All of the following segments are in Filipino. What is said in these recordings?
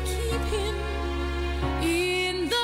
keep him in the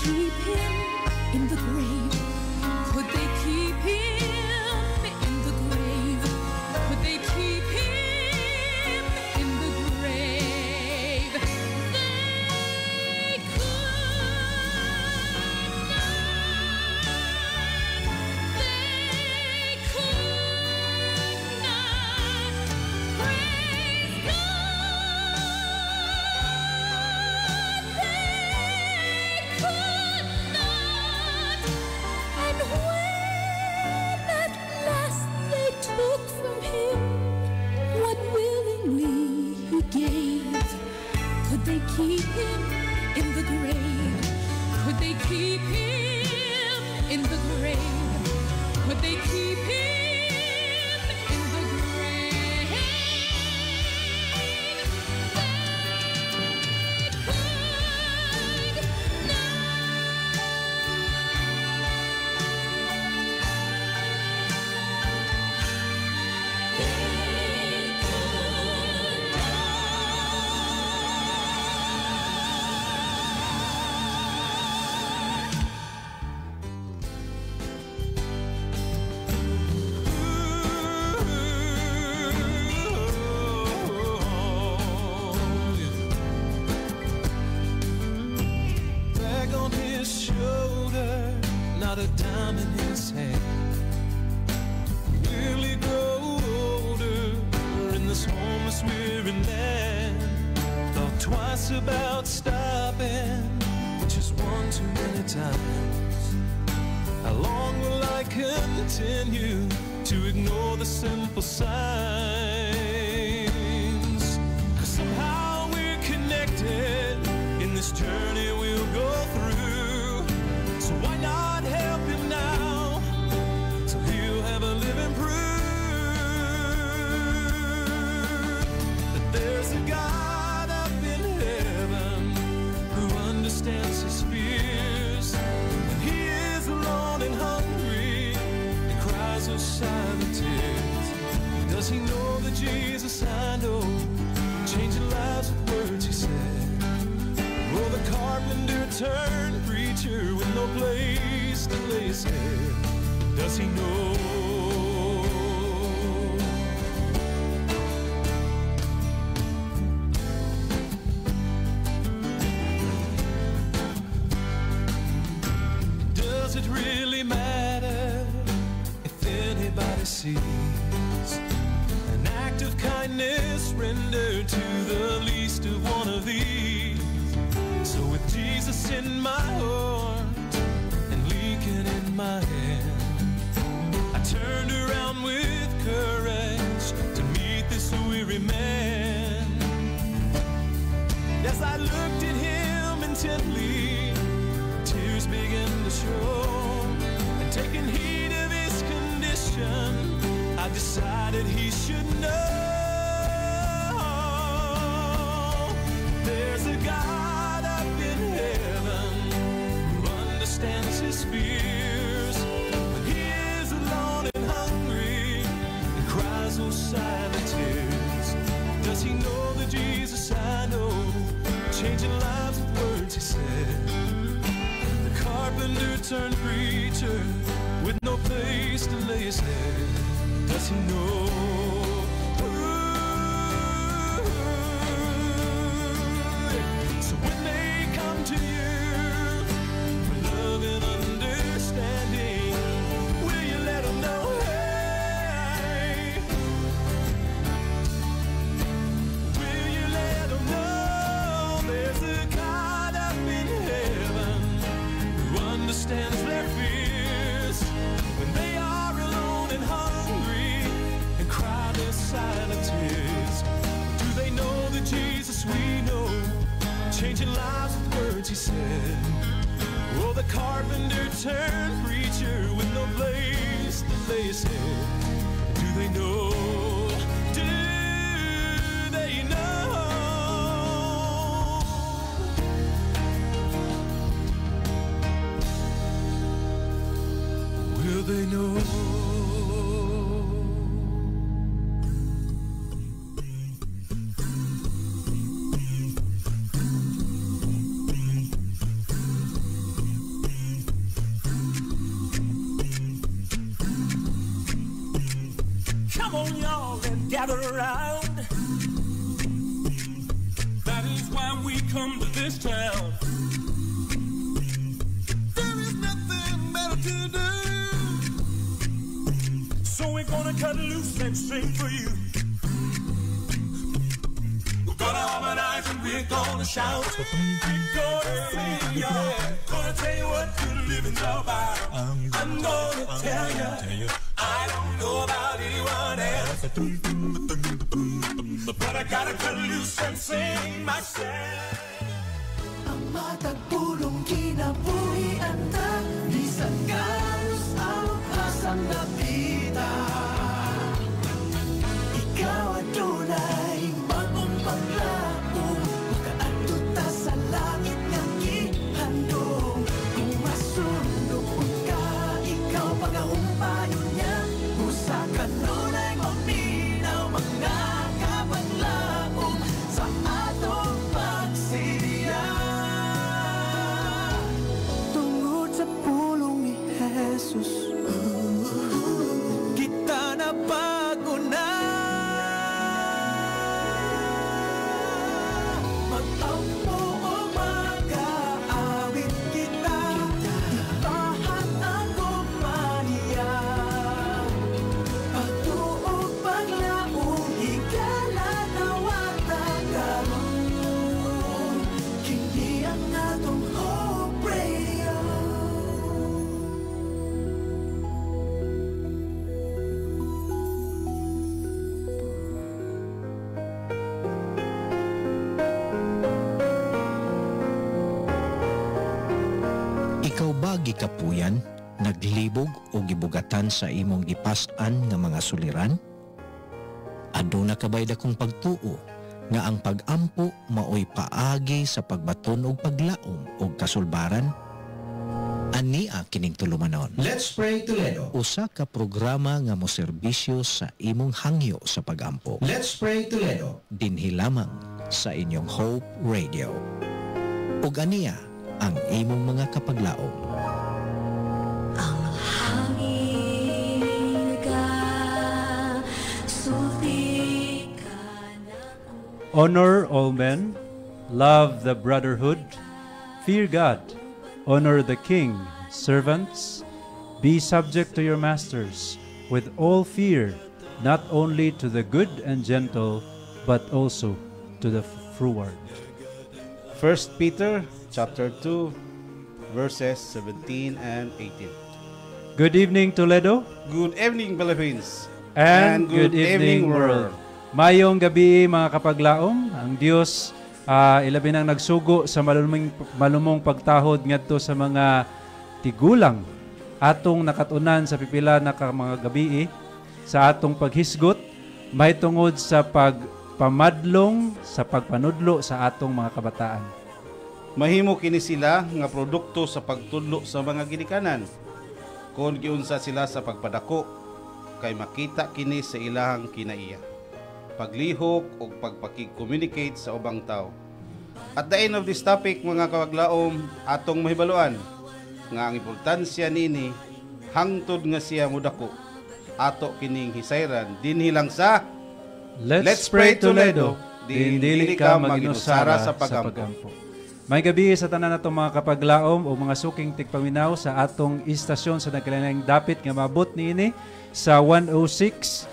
keep him in the grave? Could they keep him in the grave? Could they keep him in the grave? They could not. They could not. Praise God. Took from him what willingly he gave. Could they keep him in the grave? Could they keep him in the grave? Could they keep him in the grave? Not a dime in his hand. Will he grow older in this homeless weary land? Thought twice about stopping, which is one too many times. How long will I continue to ignore the simple signs? 'Cause somehow we're connected in this journey we'll go through. So why not help him now, so he'll have a living proof that there's a God up in heaven who understands his fears. When he is alone and hungry and cries those silent tears, does he know that Jesus I know, changing lives with words he said? Oh, the carpenter turned preacher with no place to lay his head. Does he know? Does it really matter if anybody sees an act of kindness rendered to the least of one of these? So with Jesus in my heart and Lincoln in my hand, I turned around with courage to meet this weary man. As I looked at him intently, tears began to show, and taking heed of his condition, I decided he should know. There's a God up in heaven who understands his fears. When he is alone and hungry and cries those silent tears, does he know that Jesus I know, changing lives with words he said? The carpenter turned preacher with no place to lay his head. Does he know? To you for love and understanding, will you let them know? Hey, will you let them know there's a God up in heaven who understands their fears when they are alone and hungry words he said. Oh, the carpenter turned preacher with no place to lay his head. Do they know? Do they know? Will they know? Come on, y'all, and gather around. That is why we come to this town. There is nothing better to do, so we're gonna cut loose and sing for you. We're gonna harmonize and we're gonna shout. We're gonna sing, y'all. Gonna tell you what good living's all about. I'm gonna tell you. I don't know about anyone else, but I gotta cut loose and sing myself. Ang matagpulong kinabuhian ta, di sa kalos ang asang napita. Ikaw adunay bagong paglaong, makaadto ta sa langit nga gihandong. Kung masunog ka, ikaw pagahumpayon niya. Usa kanunay maminaw mga kabaglaong sa atong pagsidiya. Tungod sa pulong ni Jesus, kita na bago na. Magtampo o mag-aawit kita, ipahan ang kumaniya. Pagtuog paglaong, higala na watagaroon. Kini ang atong Hope Radio. Ikaw ba gikapuyan, naglibog o gibugatan sa imong gipas-an nga mga suliran? Aduna kabay dakong pagtuo nga ang pag-ampo maoy paagi sa pagbaton og paglaom og kasulbaran? Ania kining tulumanon. Let's Pray Toledo. Usa ka programa nga moserbisyo sa imong hangyo sa pag-ampo. Let's Pray Toledo. Dinhi lamang sa inyong Hope Radio. Ug ania ang imong mga kapaglaom. Ang hangin ka, sulti ka na ko. Honor all men, love the brotherhood, fear God, honor the king, servants, be subject to your masters with all fear, not only to the good and gentle, but also to the froward. 1 Peter chapter 2 verses 17 and 18. Good evening, Toledo. Good evening, Philippines. And good evening, world. Mayong gabi, mga kapaglaom. Ang Diyos ilabi nang nagsugo sa malumong pagtahod ngadto sa mga tigulang atong nakatunan sa pipila na mga gabi sa atong paghisgot may tungod sa pagpamadlong sa pagpanudlo sa atong mga kabataan. Mahimo kini sila nga produkto sa pagtudlo sa mga ginikanan. Kung giunsa sila sa pagpadako, kay makita kini sa ilahang kinaiya. Paglihok o pagpakig-communicate sa ubang tao. At the end of this topic, mga kawaglaom, atong mahibaluan nga ang importansya niini hangtod nga siya mudako. Ato kining hisayran dinhi lang sa Let's Pray Toledo. Dili ka maginusara sa pagampo. May gabi sa tanan natong mga kapaglaom o mga suking tigpaminaw sa atong istasyon sa nagkalainang dapit nga mabot niini sa 106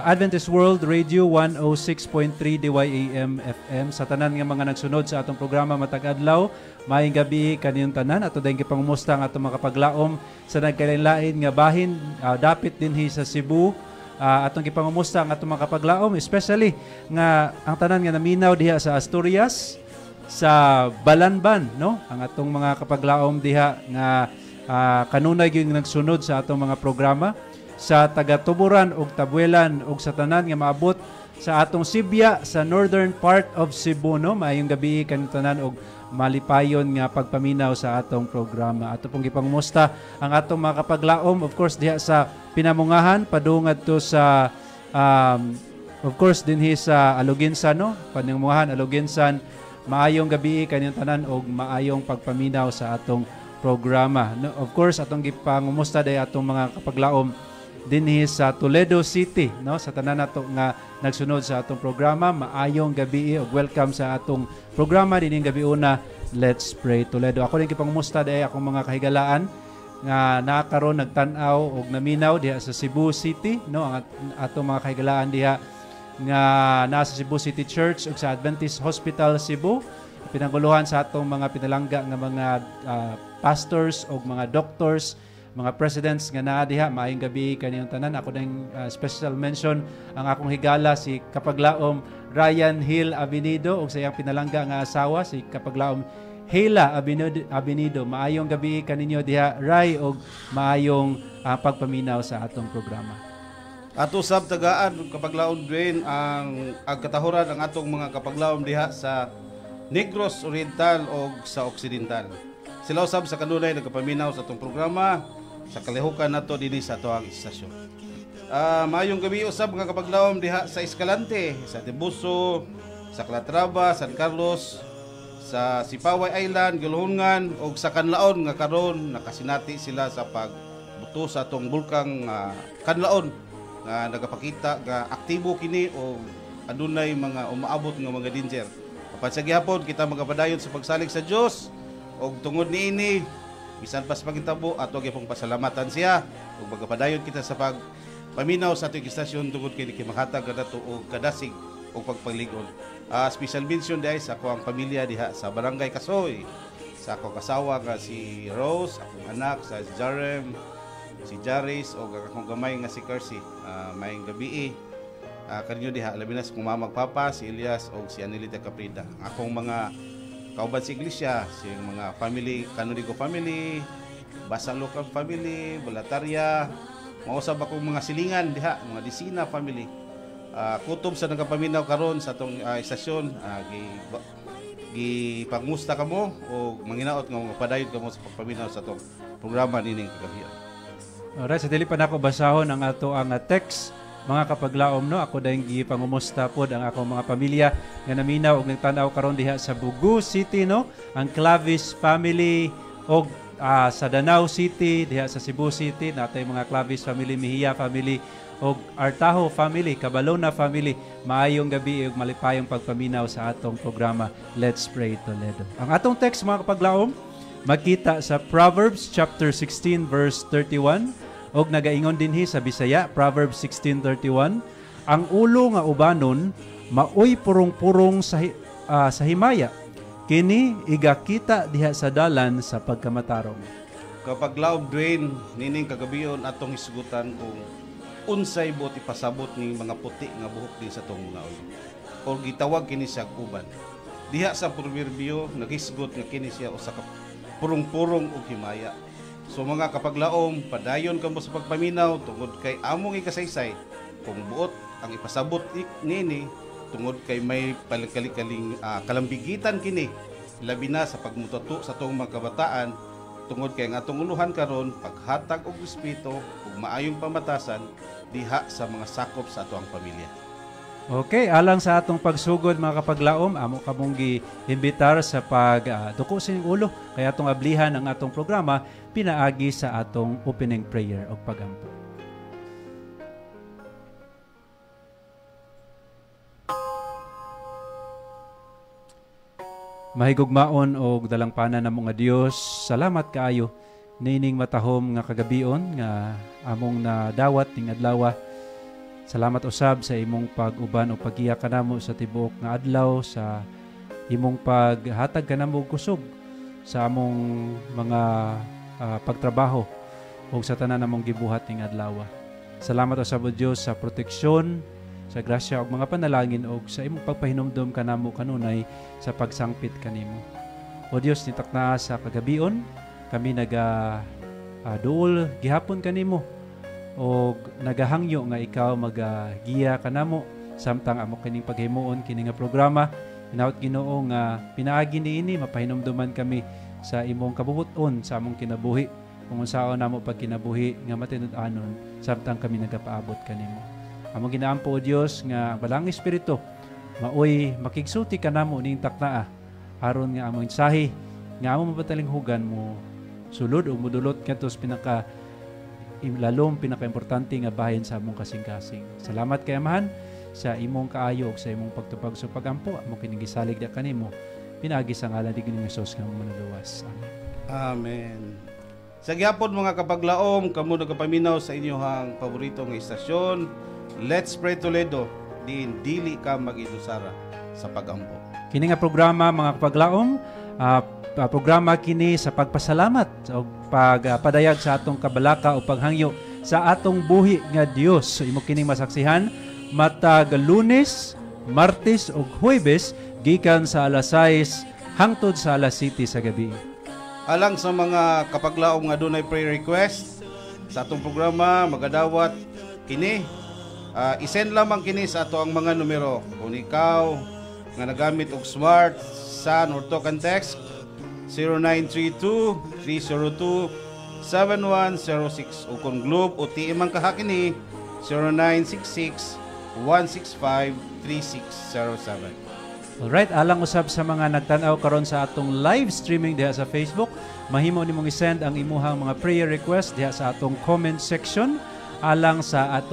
Adventist World Radio 106.3 DYAM FM. Sa tanan nga mga nagsunod sa atong programa matag adlaw, maayong gabi kaniyong tanan ato dayon gipangumusta ang atong mga kapaglaom sa nagkalain-lain nga bahin dapit dinhi sa Cebu. Atong gipangumusta ang atong mga kapaglaom, especially nga ang tanan nga naminaw diha sa Asturias, sa Balanban, no? Ang atong mga kapaglaom diha nga kanunay gyud nagsunod sa atong mga programa sa taga-Tuburan ug Tabuelan ug sa tanan nga maabot sa atong Sibya sa northern part of Cebu, no? Maayong gabi kanang tanan og malipayon nga pagpaminaw sa atong programa. Ato pong gipangumusta ang atong mga kapaglaom, of course diha sa Pinamungahan padungad to sa of course dinhi sa Aluginsan, no? Pinamungahan, Aluginsan. Maayong gabi kanyang tanan og maayong pagpaminaw sa atong programa. No, of course atong gipangumusta day atong mga kapaglaom dinhi sa Toledo City, no? Sa tanan nato nga nagsunod sa atong programa, maayong gabi og welcome sa atong programa dinhi gabi una, Let's Pray Toledo. Ako din gipangumusta day akong mga kahigalaan nga nakaron nagtan-aw og naminaw diha sa Cebu City, no? Ang atong mga kahigalaan diha nga nasa Cebu City Church ug sa Adventist Hospital Cebu, pinanguluhan sa atong mga pinalangga nga mga pastors ug mga doctors, mga presidents nga naa diha. Maayong gabi kaniyong tanan. Ako ding special mention ang akong higala si Kapaglaom Ryan Hill Abinido ug sa iyang pinalangga nga asawa si Kapaglaom Hela Abinido. Maayong gabi kaninyo diha, Ray, ug maayong pagpaminaw sa atong programa. Ato sab tagaan kapaglaom din ang katahuran ang atong mga kapaglaom diha sa Negros Oriental o sa Occidental. Sila usab sa kanunay nagapaminaw sa atong programa sa kalihukan nato dinhi sa atoang istasyon. Maayong gabi usab mga kapaglaom diha sa Escalante, sa Tibuso, sa Calatrava, San Carlos, sa Sipaway Island, Gulhungan o sa Kanlaon nga karon nakasinati sila sa pagbuto sa atong bulkang Kanlaon nga nagapakita nga aktibo kini o adunay mga umaabot nga mga danger. Apan sa gihapon kita magapadayon sa pagsalig sa Dios og tungod niini bisan pas pagintabo ato gyapong pasalamatan siya ug magapadayon kita sa pagpaminaw sa atong istasyon tungod kay makatag kadato og kadasig og pagpagligon. Special mention dai sa ako ang pamilya diha sa Barangay Kasoy, sa akong kasawa nga si Rose, akong anak sa Jarem, si Jaris o akong gamay nga si Kersi. Mayong gabi kanyo diha labi na sa kong mamagpapa si Elias o si Anelita Caprida. Akong mga kauban sa iglesia, si mga family, Canonigo family, Basang Local family, Bulatarya, mausab akong mga silingan diha, mga Disina family. Kutob sa nagapaminaw karon sa atong istasyon, gipangusta kamo o manginaot nga mapadayon kamo sa pagpaminaw sa atong programa nining kagabihan. Alright, sa dili pa nako basahon ang ato ang text mga kapaglaom, no? Ako dahil gipangumusta pod ang akong mga pamilya nga naminaw og nagtan-aw karon diha sa Bugu City, no? Ang Clavis family og sa Danau City diha sa Cebu City natay mga Clavis family, Mejia family og Artajo family, Cabalona family. Maayong gabi ug malipayong pagpaminaw sa atong programa Let's Pray Toledo. Ang atong text mga kapaglaom makita sa Proverbs chapter 16 verse 31 og nagaingon dinhi sa Bisaya, Proverbs 16:31, ang ulo nga ubanon maoy purong-purong sa himaya, kini igakita diha sa dalan sa pagkamatarong. Kapag laob drain nining kagabiyon atong hisgutan kung unsay buot ipasabot ning mga puti nga buhok din sa tong mga ulo o gitawag kini siya uban. Diha sa proverbio naghisgot nga kini siya usa ka purong-purong og himaya. So mga kapaglaom, padayon kamo sa pagpaminaw tungod kay among ikasaysay kung buot ang ipasabot nini tungod kay may palikaling kalambigitan kini labi na sa pagmututo sa tong mga kabataan tungod kay ang atong uluhan karon paghatag og respeto ug maayong pamatasan diha sa mga sakop sa atoang pamilya. Okay, alang sa atong pagsugod mga kapaglaom, amo kamong gi-imbitar sa duko sa inyong ulo kaya atong ablihan ang atong programa pinaagi sa atong opening prayer o pagampo. Mahigugmaon og dalangpanan na mga Dios, salamat kaayo nining matahom nga kagabion nga among nadawat ning adlaw. Salamat usab sa imong pag-uban o pag-iya kanamo sa tibuok nga adlaw, sa imong paghatag kanamo og kusog sa among mga pagtrabaho o sa tanan namong gibuhat ning adlaw. Salamat usab o Dios sa proteksyon sa grasya ug mga panalangin og sa imong pagpahinumdom kanamo kanunay sa pagsangpit kanimo. O Dios, nitak na sa kagabion kami duol gihapon kanimo og nagahangyo nga ikaw magagiya kanamo samtang amo kining paghimuon kini nga programa. Hinaut Ginoo nga pinaagi niini mapahinumduman kami sa imong kabubuton sa among kinabuhi kung unsaon namo pag kinabuhi nga matinud-anon samtang kami nagapaabot kanimo. Among ginaampo o Dios nga balang espiritu maoy makigsulti kanamo ning taknaa aron nga among insahi nga among mapatalinghugan mo sulod o mudulot kadtos pinaka-importante nga bahin sa among kasing-kasing. Salamat kay Amahan sa imong kaayo ug sa imong pagtupag sa pagampo amo kining gisalig da kanimo pinaagi sa ngalan ni Ginoong Hesus nga manuluwas. Amen. Amen. Sa gyapon mga kapaglaom, kamo nagapaminaw sa inyong paborito nga istasyon, Let's Pray Toledo, dili ka magidusara sa pagampo. Kini nga programa mga kapaglaom, programa kini sa pagpasalamat o pagpadayag sa atong kabalaka o paghangyo sa atong buhi nga Dios. So imo kining masaksihan matag Lunes, Martes ug Huwebes gikan sa alas 6 hangtod sa alas 7 sa gabi. Alang sa mga kapaglaom nga dunay prayer request sa atong programa magadawat kini isend lamang kini sa ato ang mga numero. Kung ikaw nga nagamit og smart, SAN or token text 0932-302-7106 o kung Globe o TM ang kahakini 0966-165-3607. Alright, alang usab sa mga nagtanaw karon sa atong live streaming diha sa Facebook, mahimo nimong i-send ang imuhang mga prayer request diha sa atong comment section alang sa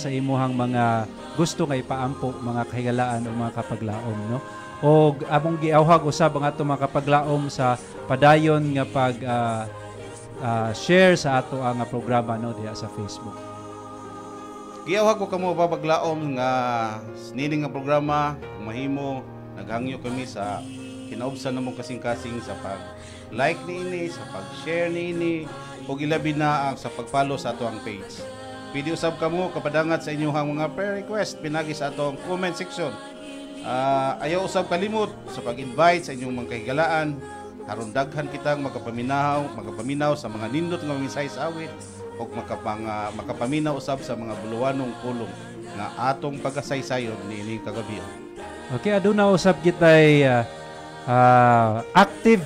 imuhang mga gusto nga ipaampo mga kahigalaan o mga kapaglaom, no? O among giawhag usab ang atong mga kapaglaom sa padayon nga pag share sa ato ang programa, no, diha sa Facebook. Giawhag ko kamo babaglaom nga nining nga programa mahimo naghangyo kami sa kinaubsan namong kasing-kasing sa pag-like niini, sa pag-share niini ug ilabi na ang sa pag-follow sa ato ang page. Pwede usab kamo kapadangat sa inyong mga prayer request pinagi sa atong comment section. Ayaw usab kalimot sa pag-invite sa inyong mga kahigalaan aron daghan kitang magapaminaw sa mga nindot nga mensahe sa awit ug makapaminaw usab sa mga buluwanong pulong nga atong pagkasaysayon niini kagabi. Okay, aduna usab kitay active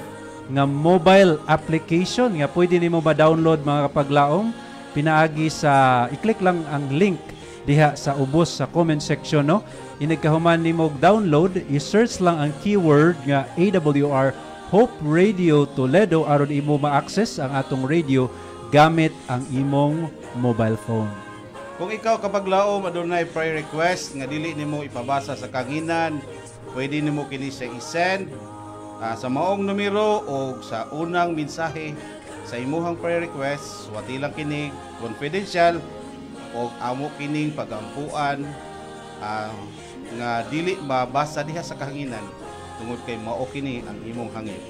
nga mobile application nga pwede nimo ma-download mga kapaglaom pinaagi sa i-click lang ang link diha sa ubos sa comment section, no? Inigkahuman nimo download, i-search lang ang keyword nga AWR Hope Radio Toledo aron imo ma-access ang atong radio gamit ang imong mobile phone. Kung ikaw kapaglaom adunay prayer request nga dili nimo ipabasa sa kanginan, pwede nimo kini sa i-send sa maong numero o sa unang mensahe sa imuhang prayer request. Wati lang kini confidential o amo kining pagampuan nga dili mabasa diha sa kahanginan tungod kay mao kini ang imong hangin.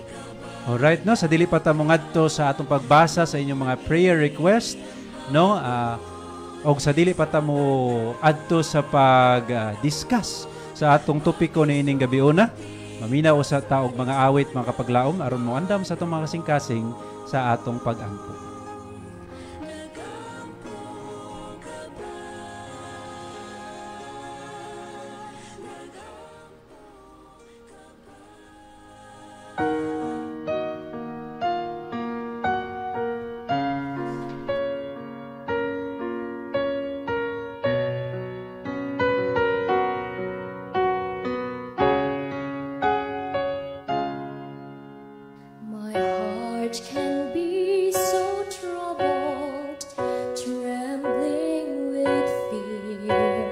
Alright, no, sa dili pa ta mo ngadto sa atong pagbasa sa inyong mga prayer request, no, og sa dili pa ta mo adto sa pag-discuss sa atong topiko niining gabi una, maminaw sa taog mga awit mga kapaglaom aron mo andam sa atong mga kasing-kasing sa atong pag-angko. My heart can be so troubled, trembling with fear,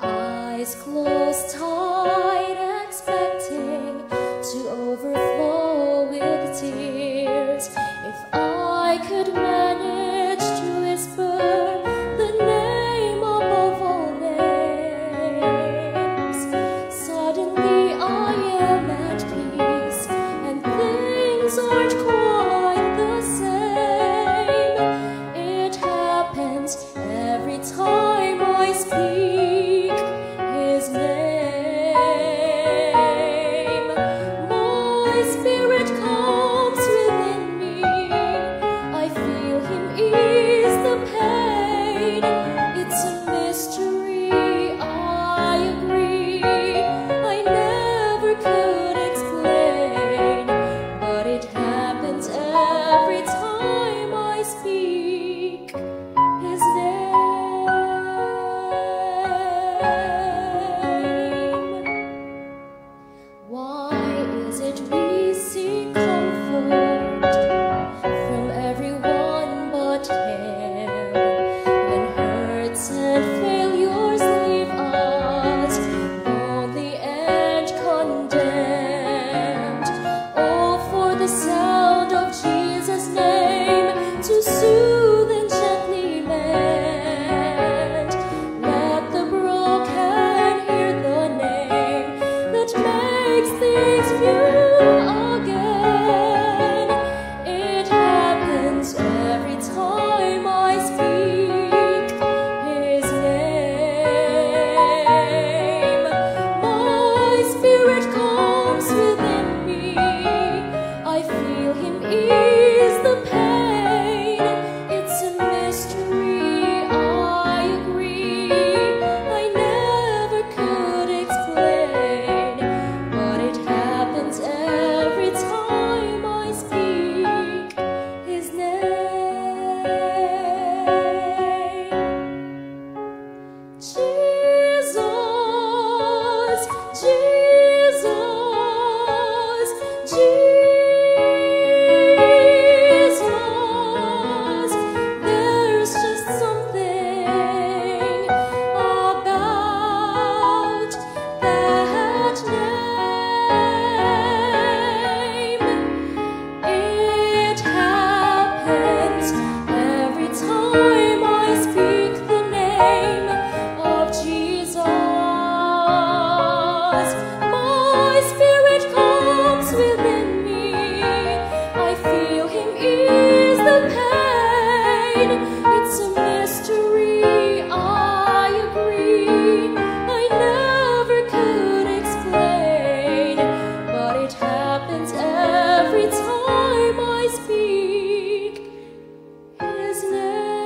eyes closed tight, expecting to overflow with tears. If I could manage to whisper the name above all names, suddenly I am at peace and things aren't quite the same. It happens every time I speak Jesus. My spirit comes within me. I feel him ease the pain. It's a mystery, I agree. I never could explain, but it happens every time I speak his name.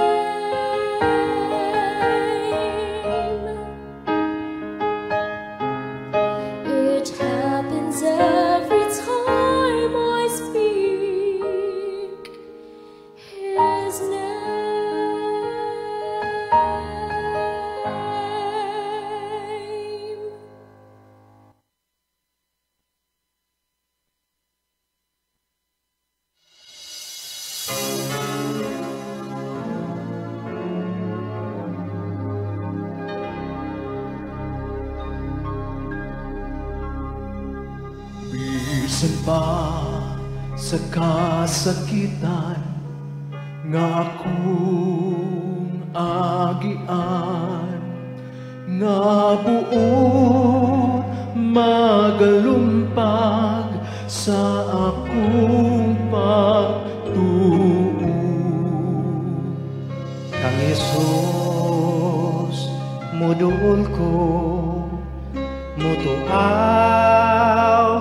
It happens every time I speak his name. Bisan pa sa kasakitan nga akong agian, nga buo magalumpag sa akong pagtuo. Kang Jesus, mudul ko, mutuaw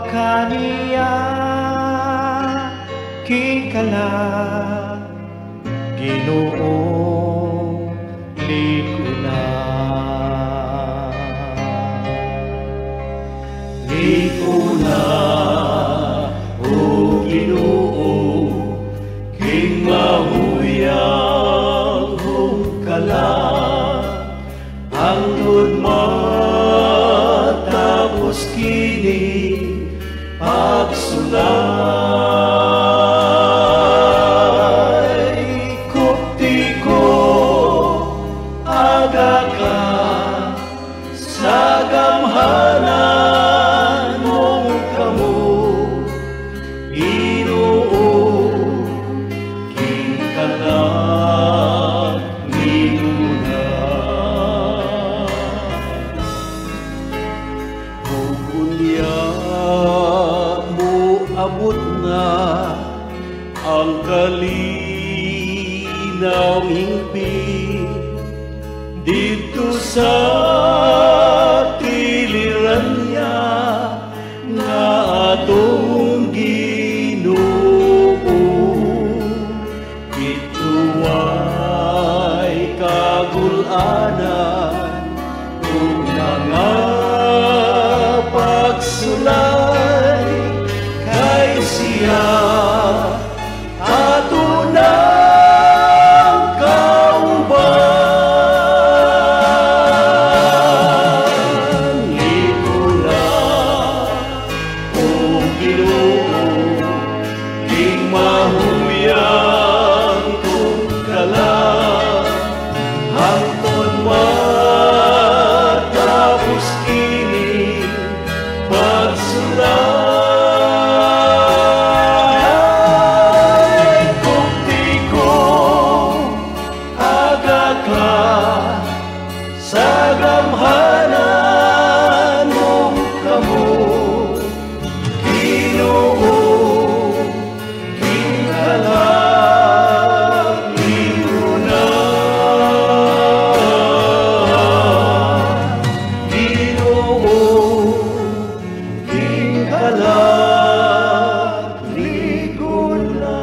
kaniya, kikala, Ginoo, likuna. Likuna, o Ginoo, king mahuyang kala, hangtod matapos kini pagsulay. Kupti ko aga ka sa gamhanan mong kamo, Ginoo, kikalang niluna. Kukunya mo abot na ang kalinaw hingpit dito sa tiliran niya nga atong Ginoo. Ito ay kagulanan kung mga pagsulay kay siya ato ng kauban. Ito na, o Ginoo, ing mahuyang kong kalang, hangtod matapos kini pagsulay. Kupti ko aga ka sa gamhanan mong kamo, Ginoo, kikalang niluna. Ginoo, kikalang niluna.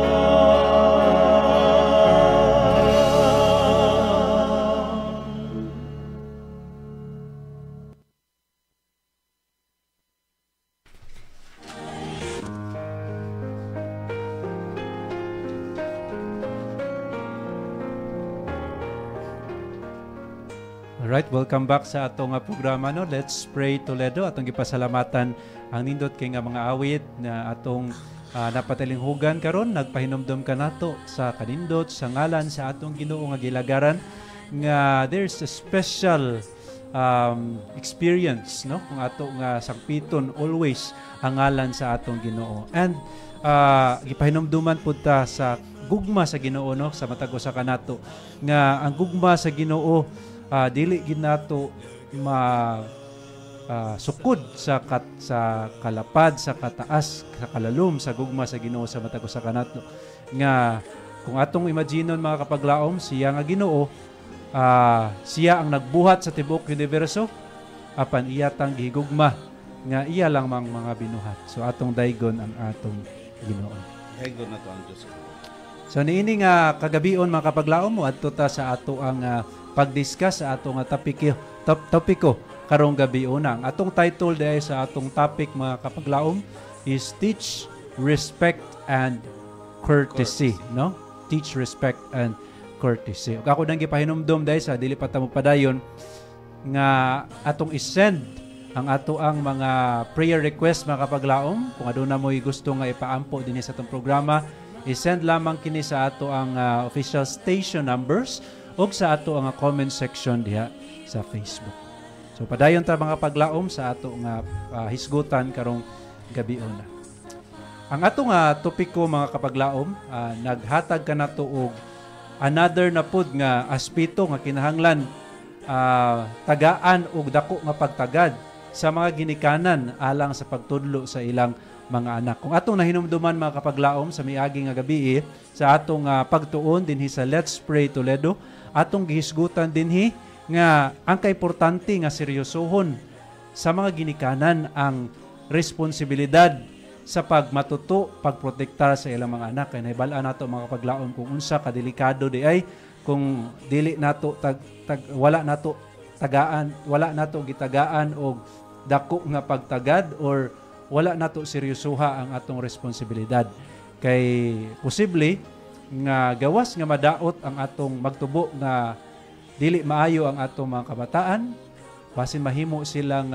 Alright, welcome back sa atong programa, no? Let's Pray Toledo. Atong gipasalamatan ang nindot kay nga mga awit na atong napatalinghugan karon, nagpahinomdom ka nato sa kanindot sa ngalan sa atong Ginoo nga gilagaran nga there's a special experience, no? Kung ato nga sakpiton always ang ngalan sa atong Ginoo. And gipahinomduman pud ta sa gugma sa Ginoo, no? Sa matag usa kanato nga ang gugma sa Ginoo dili gid nato sukod sa kalapad, sa kataas, sa kalalom, sa gugma sa Ginoo sa matag usa kanato. Nga kung atong imaginon mga kapaglaom, siya nga Ginoo, siya ang nagbuhat sa tibuok universo, apan iya tang gihigugma nga iya lang mang mga binuhat. So atong daygon ang atong Ginoo. Daygon na to ang Dios. So niini nga kagabion mga kapaglaom mo adto ta sa ato ang pag-discuss sa atong topiko karong gabi una. Ang atong title dahil sa atong topic mga kapaglaom is Teach, Respect, and Courtesy. No? Teach, Respect, and Courtesy. Ug ako nang gipahinumdom dahil sa dili pa ta mo padayon nga atong isend ang ato ang mga prayer request mga kapaglaom. Kung aduna mo'y gusto nga ipaampo din sa atong programa, isend lamang kini sa ato ang official station numbers o sa ato ang comment section diha sa Facebook. So padayon ta mga paglaom sa ato nga hisgutan karong gabi una. Ang ato nga topiko mga kapaglaom, naghatag ka nato og another na pud nga aspito nga kinahanglan tagaan og dako nga pagtagad sa mga ginikanan alang sa pagtudlo sa ilang mga anak. Kung atong nahinumduman mga kapaglaom sa miagi nga gabi sa atong pagtuon dinhi sa Let's Pray Toledo, atong gihisgutan dinhi nga ang kaimportante nga seryosohon sa mga ginikanan ang responsibilidad sa pagmatuto, pagprotektar sa ilang mga anak. Kaya nahibalaan nato mga kapaglaom kung unsa kadelikado di ay kung dili nato wala nato tagaan, wala nato gitagaan og dako nga pagtagad or wala nato seryosoha ang atong responsibilidad. Kay posible nga gawas nga madaot ang atong magtubo nga dili maayo ang atong mga kabataan, basin mahimo silang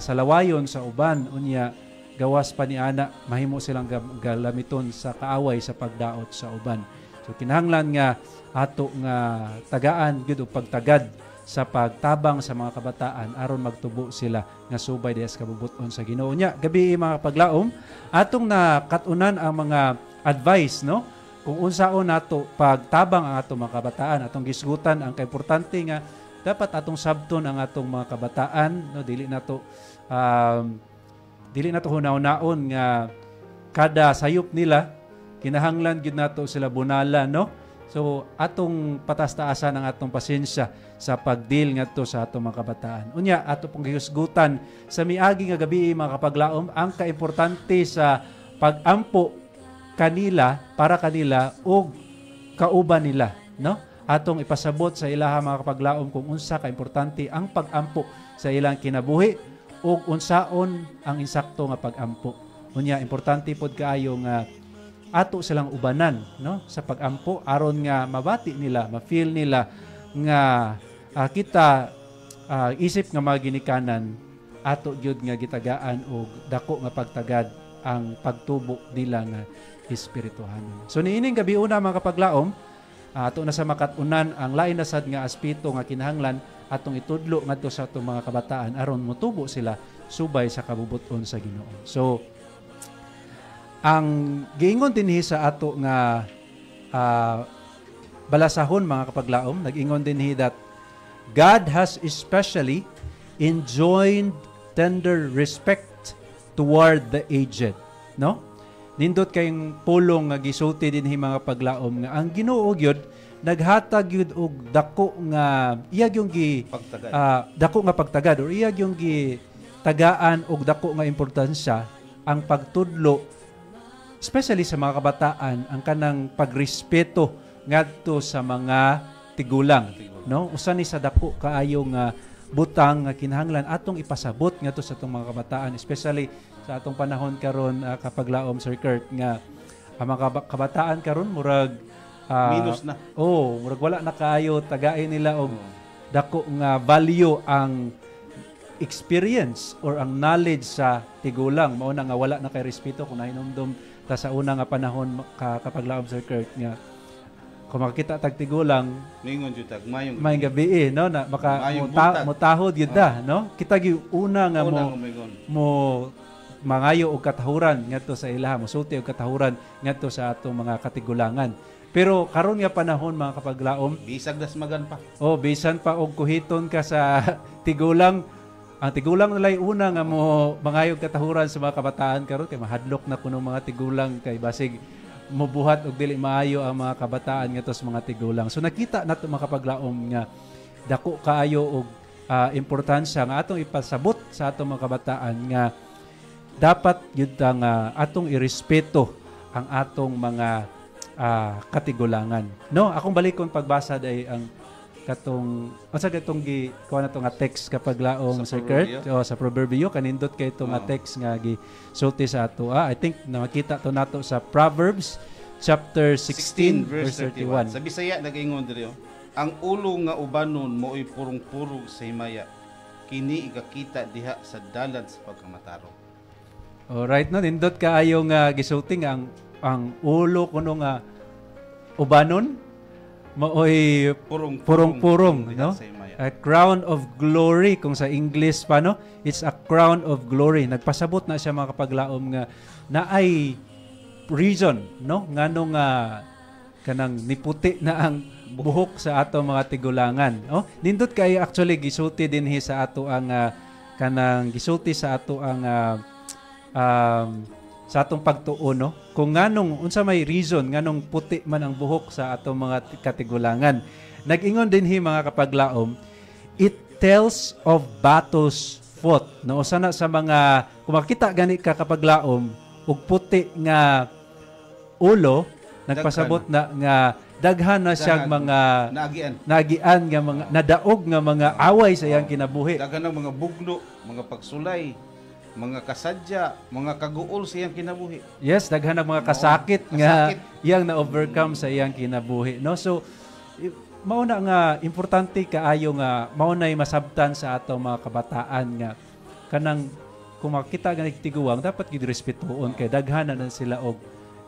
salawayon sa uban, unya gawas pa ni ana mahimo silang galamiton sa kaaway sa pagdaot sa uban. So kinahanglan nga ato nga tagaan gyud og pagtagad sa pagtabang sa mga kabataan aron magtubo sila nga subay diha sa kabubuton sa Ginoo. Nya gabi mga paglaom, atong nakatunan ang mga advice, no? Kung unsaon nato pagtabang ang atong mga kabataan, atong gisgutan ang kaimportante nga dapat atong sabton ang atong mga kabataan, no? Dili nato hunaw-naon nga kada sayop nila kinahanglan gyud nato sila bunala, no? So atong patas-taasan ang atong pasensya sa pagdeal ngadto sa atong mga kabataan. Unya ato pong gihusgutan sa miagi nga gabi mga kapaglaom ang kaimportante sa pagampo para kanila og kauban nila, no? Atong ipasabot sa ilaha mga kapaglaom kung unsa ka importante ang pagampo sa ilang kinabuhi ug unsaon ang insakto nga pagampo. Unya importante pod kaayo nga ato silang ubanan, no, sa pagampo aron nga mabati nila, ma-feel nila nga kita isip nga mga ginikanan ato gyud nga gitagaan og dako nga pagtagad ang pagtubo nila nga espirituhanon. So niining gabi una mga kapaglaom, ato na sa makatunan ang lain na sad nga aspeto nga kinahanglan atong itudlo ngadto sa atong mga kabataan aron motubo sila subay sa kabubuton sa Ginoo. So ang giingon dinhi sa ato nga balasahon mga kapaglaom, nag-ingon dinhi that God has especially enjoined tender respect toward the aged, no? Nindot kayong pulong nga gisulti dinhi mga paglaom nga ang Ginoo gyud naghatag gyud og dako nga iyag yung dako nga pagtagad or iyag yung tagaan og dako nga importansya ang pagtudlo especially sa mga kabataan ang kanang pagrespeto ngadto sa mga tigulang, no? Usa ni sa dako kaayo nga butang nga kinahanglan atong ipasabot ngadto sa atong mga kabataan, especially sa atong panahon karon kapaglaom Sir Kurt nga ang mga kabataan karon murag minus na. Murag wala na kaayo tagain nila og dako nga value ang experience or ang knowledge sa tigulang. Mao na nga wala na kay respeto kung nahinumdum ta sa una nga panahon kapaglaom Sir Kurt nga kung makakita tag tigulang ningon jud tag mayong gabi no na maka motahod gyud da, no? Kita gyud una nga mo mangayo og katahuran ngadto sa ilaha, mosulti og katahuran ngadto sa atong mga katigulangan. Pero karon nga panahon mga kapaglaom, Bisag dasmagan pa. bisan pa og kuhiton ka sa tigulang, ang tigulang nalay una nga mo mangayog katahuran sa mga kabataan karon kay mahadlok na kuno mga tigulang kay basig mobuhat og dili maayo ang mga kabataan ngadto sa mga tigulang. So nakita nato mga kapaglaom nga dako kaayo og importansya nga atong ipasabot sa atong mga kabataan nga dapat gyud nga atong irespeto ang atong mga katigulangan. No, akong balikon pagbasa day ang katong unsa katong kuha na to nga text kapag laom Sa Sir Kurt Proverbio? sa Proverbio kanindot kay to nga text nga gisulti sa ato. I think na makita to nato sa Proverbs chapter 16 verse 31. Sa Bisaya nag-ingon diri ang ulo nga ubanon mo'y purong-purong sa himaya. Kini ikakita diha sa dalan sa pagkamataro. Alright, no, nindot kaayo nga gisulti nga ang ulo kuno nga ubanon maoy purong-purong, diha no? sa himaya. A crown of glory kung sa English pa, no? It's a crown of glory. Nagpasabot na siya mga kapaglaom nga naay reason, no? Nganong kanang niputi na ang buhok sa ato mga tigulangan. Oh, nindot kay actually gisulti dinhi sa ato ang kanang gisulti sa ato ang sa atong pagtuo, no? Kung nganong unsa may reason nganong puti man ang buhok sa atong mga katigulangan. Nag-ingon dinhi mga kapaglaom, it tells of battles fought. No, usa na sa mga kung makita gani ka kapaglaom ug puti nga ulo, nagpasabot na nga daghan na siyang mga nagian nga mga nadaog nga mga away sa iyang kinabuhi. Daghan ng mga bugno, mga pagsulay, mga kasadya, mga kaguol sa iyang kinabuhi. Yes, daghan ng mga kasakit nga iyang na-overcome sa iyang kinabuhi. No? So, mao na nga importante kaayo nga mao nay masabtan sa atong mga kabataan nga kanang kung makita ganit tiguang dapat gid respetuon kay daghan na sila og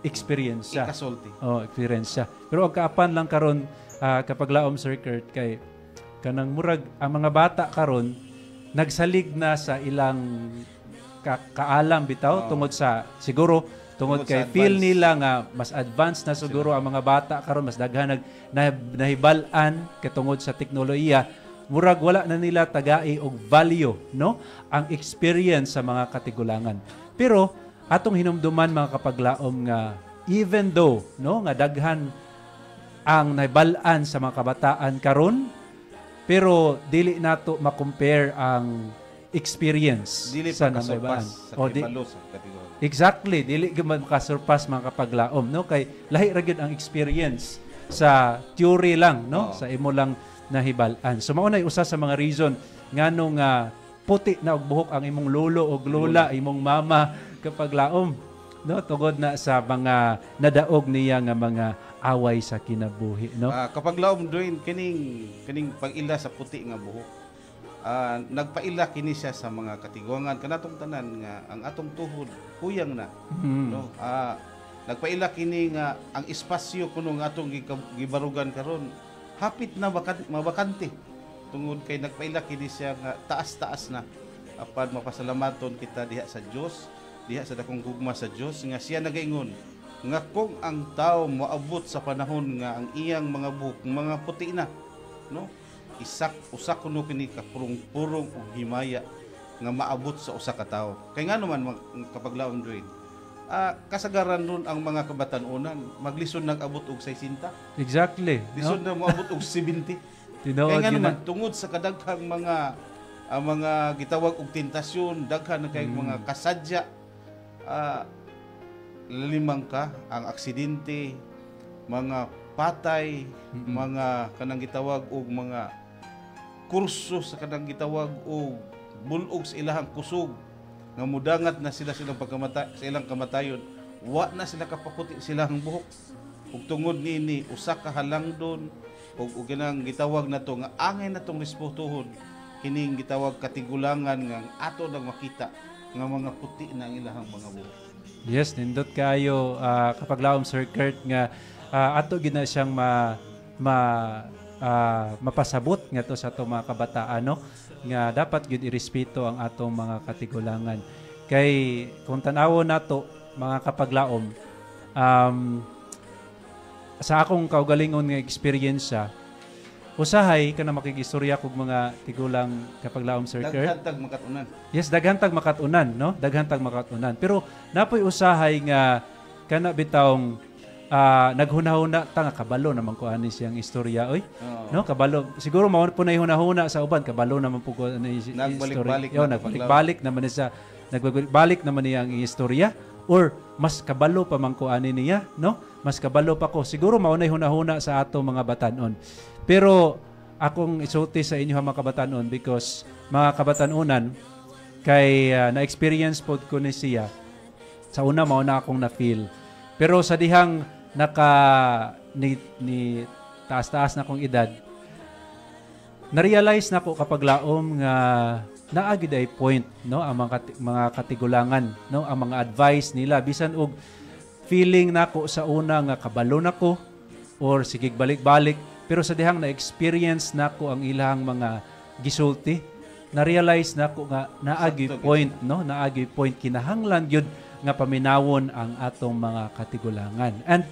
experience siya. Ikasulti. Experience siya. Pero ang kaapan lang karon kapag laom Sir Kurt kay kanang murag ang mga bata karon nagsalig na sa ilang kaalam bitaw tungod sa siguro tungod kay feel nila nga mas advanced na siguro ang mga bata karon mas daghan nahibalan kay tungod sa teknolohiya murag wala na nila tagai og value, no, ang experience sa mga katigulangan. Pero atong hinumduman mga kapaglaom nga even though, no, nga daghan ang nahibalan sa mga kabataan karon pero dili nato ma-compare ang experience Dili sa pa nahibalan. kasurpas sa kibalo sa kategorya. Exactly, dili gyud makasurpass mga kapaglaom, no, kay lahi ra gyud ang experience sa theory lang, no, sa imo lang nahibalan. So mao nay usa sa mga reason nganong puti na og buhok ang imong lolo o lola, imong mama kapaglaom, no, tungod na sa mga nadaog niya nga mga away sa kinabuhi, no. Kapag laom doin kining pag-ila sa puti nga buhok. Nagpaila kini siya sa mga katiguangan kanatong tanan nga ang atong tuhod kuyang na, no. Nagpaila kini nga ang espasyo kuno nga atong gibarugan karon hapit na mabakante tungod kay nagpaila kini siya nga taas-taas na apan mapasalamaton kita diha sa Dios, diha sa dakong gugma sa Dios nga siya nagaingon nga kung ang tao moabot sa panahon nga ang iyang mga buhok mga puti na, no, usa kuno kini ka purong-purong og himaya nga maabot sa usa ka tawo. Kay nga naman kapag laom doin kasagaran nun ang mga kabatanunan maglison nag-abot og 60. Exactly. Lison na moabot og 70. Kaya nga naman tungod sa kadaghang mga gitawag og tentasyon, daghan na kay mga kasadya, lalimang ka ang aksidente, mga patay, mga kanang gitawag og mga kurso sa kanang gitawag og bulog sa ilahang kusog nga mudangat na silang pagkamatay sa ilang kamatayon, wa na sila kapakuti silang buhok. Ug tungod niini usa ka halangdon ug ganang gitawag nato nga angay natong respetuhon kining gitawag katigulangan nga ato nang makita nga mga puti na ang ilahang mga buhok. Yes, nindot kayo kapag laom Sir Kurt nga ato gid na siyang mapasabot nga to sa ato mga kabataan, no, nga dapat gyud irespeto ang atong mga katigulangan. Kay kung tan-awon nato mga kapaglaom, sa akong kaugalingon nga experience usahay ka na makigistorya kog mga tigulang kapaglaom, Sir Kurt. Daghantag makatunan. Yes, daghantag makatunan, no? Daghantag makatunan. Pero napoy usahay nga kana bitawng naghunahuna ta nga kabalo naman ko ani siyang istorya oy. No, kabalo. Siguro mao po na hunahuna sa uban, kabalo naman po ko ani Nagbalik-balik istorya. Nagbalik naman sa nagbalik naman niya ang istorya or mas kabalo pa man ko ani niya, no? Mas kabalo pa ko. Siguro mao nay hunahuna sa ato mga batanon. Pero akong isulti sa inyo mga kabatanon because mga kabatanunan kay na-experience pod ko ni siya. Sa una mao na akong na-feel. Pero sa dihang ni taas-taas na akong edad, na-realize na ko kapag laom nga naagid ay point, no, ang mga katigulangan, no, ang mga advice nila bisan og feeling nako sa una nga kabalo nako or sigig balik-balik, pero sa dihang na-experience nako ang ilang mga gisulti, na-realize nako nga naagi point, no, naagi point kinahanglan gyud nga paminawon ang atong mga katigulangan. And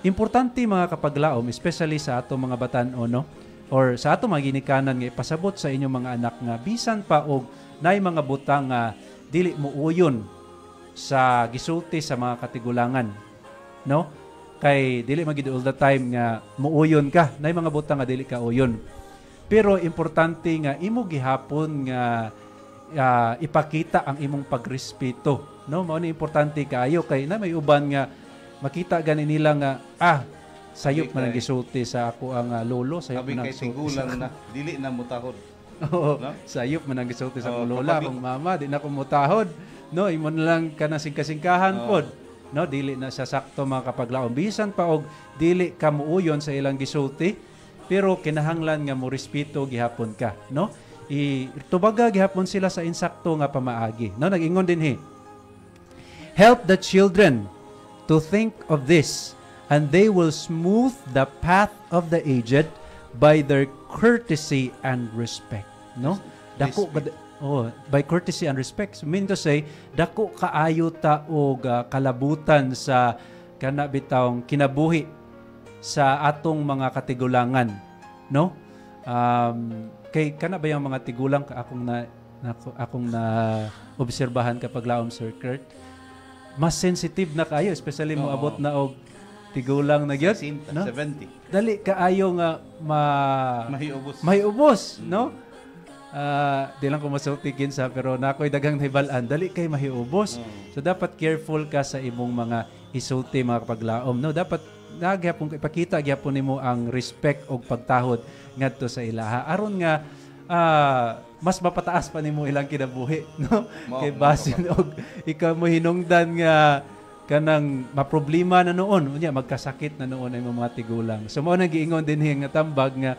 importante mga kapaglaom, especially sa atong mga batan-o, no, or sa atong mga ginikanan nga ipasabot sa inyong mga anak nga bisan pa og naay mga butang nga dili mo uyon sa gisulti sa mga katigulangan, no, kay dili magid all the time nga muuyon ka, naay mga butang nga dili ka uyon, pero importante nga imo gihapon nga ipakita ang imong pagrespeto, no, mao ni importante kaayo kay na may uban nga makita gani nila nga sayop man ang gisulti sa ako ang lolo, sayop man ang tigulang na dili na mutahod. Oo, no? Sayop man ang gisulti sa akong lola, akong mama, di na ko mutahod, no, imo na lang kana singkasingkahan pod, no, dili na sa sakto mga kapaglaom bisan pa og dili ka muuyon sa ilang gisulti, pero kinahanglan nga mo respeto gihapon ka, no, itubaga gihapon sila sa insakto nga pamaagi, no, nag-ingon dinhi, help the children to think of this, and they will smooth the path of the aged by their courtesy and respect. No? Dako by courtesy and respect. So mean to say, dako kaayo ta og kalabutan sa kana bitawng kinabuhi sa atong mga katigulangan, no? Kay kana ba yung mga tigulang akong na obserbahan kapag laom, Sir Kurt? Mas sensitive na kayo, especially mo abot na og tigulang na gyud, no? 70. Dali kaayo nga mahiubos, no? Di lang ko masultikin sa, pero nakoy dagang hibalan, dali kay mahiubos. So dapat careful ka sa imong mga isulti mga kapaglaom, no? Dapat nagyapon ipakita gyapon nimo ang respect og pagtahod ngadto sa ilaha aron nga mas mapataas pa nimo ilang kinabuhi, no? Kay basin og ikaw mo hinungdan nga kanang maproblema na noon, unya magkasakit na noon ang mga tigulang. So mao nang giingon dinhi nga tambag nga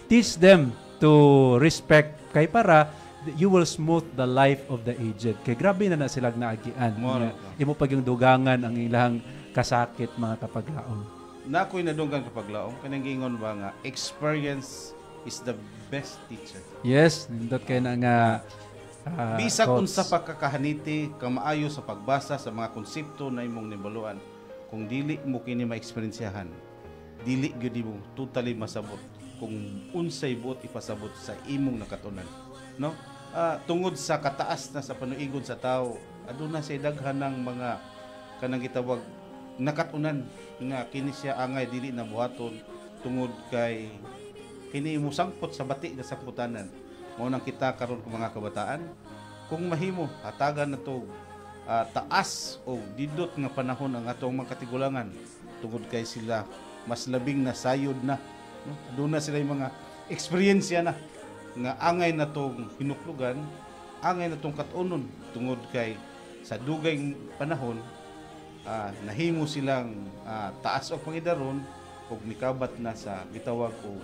teach them to respect kay para you will smooth the life of the aged. Kay grabe na sila naagian. Imo pag yung dugangan ang ilang kasakit mga kapaglaom. Nakoy nadunggan kapaglaom kanang giingon ba nga experience is the best teacher. Yes, nindot kay na nga bisag unsa pa kakahaniti kamaayo sa pagbasa sa mga konsepto na imong nibaluan, kung dili mo kini ma-eksperyensyahan, dili gyud mo totally masabot kung unsay buot ipasabot sa imong nakatunan, no? Tungod sa kataas na sa panuigon sa tao, aduna say daghan ng mga kanang gitawag nakatunan nga kini siya angay dili na buhaton tungod kay kini mo sangpot sa bati nga sangputanan. Mao nang kita karon kung mga kabataan, kung mahimo hatagan nato taas o didot nga panahon ang atong mga katigulangan tungod kay sila mas labing na sayod na, no? Doon na sila yung mga eksperyensya na nga angay na tong hinuklugan, angay na tong katunon tungod kay sa dugay panahon nahimo silang taas o pangidaron o mikabat na sa gitawag o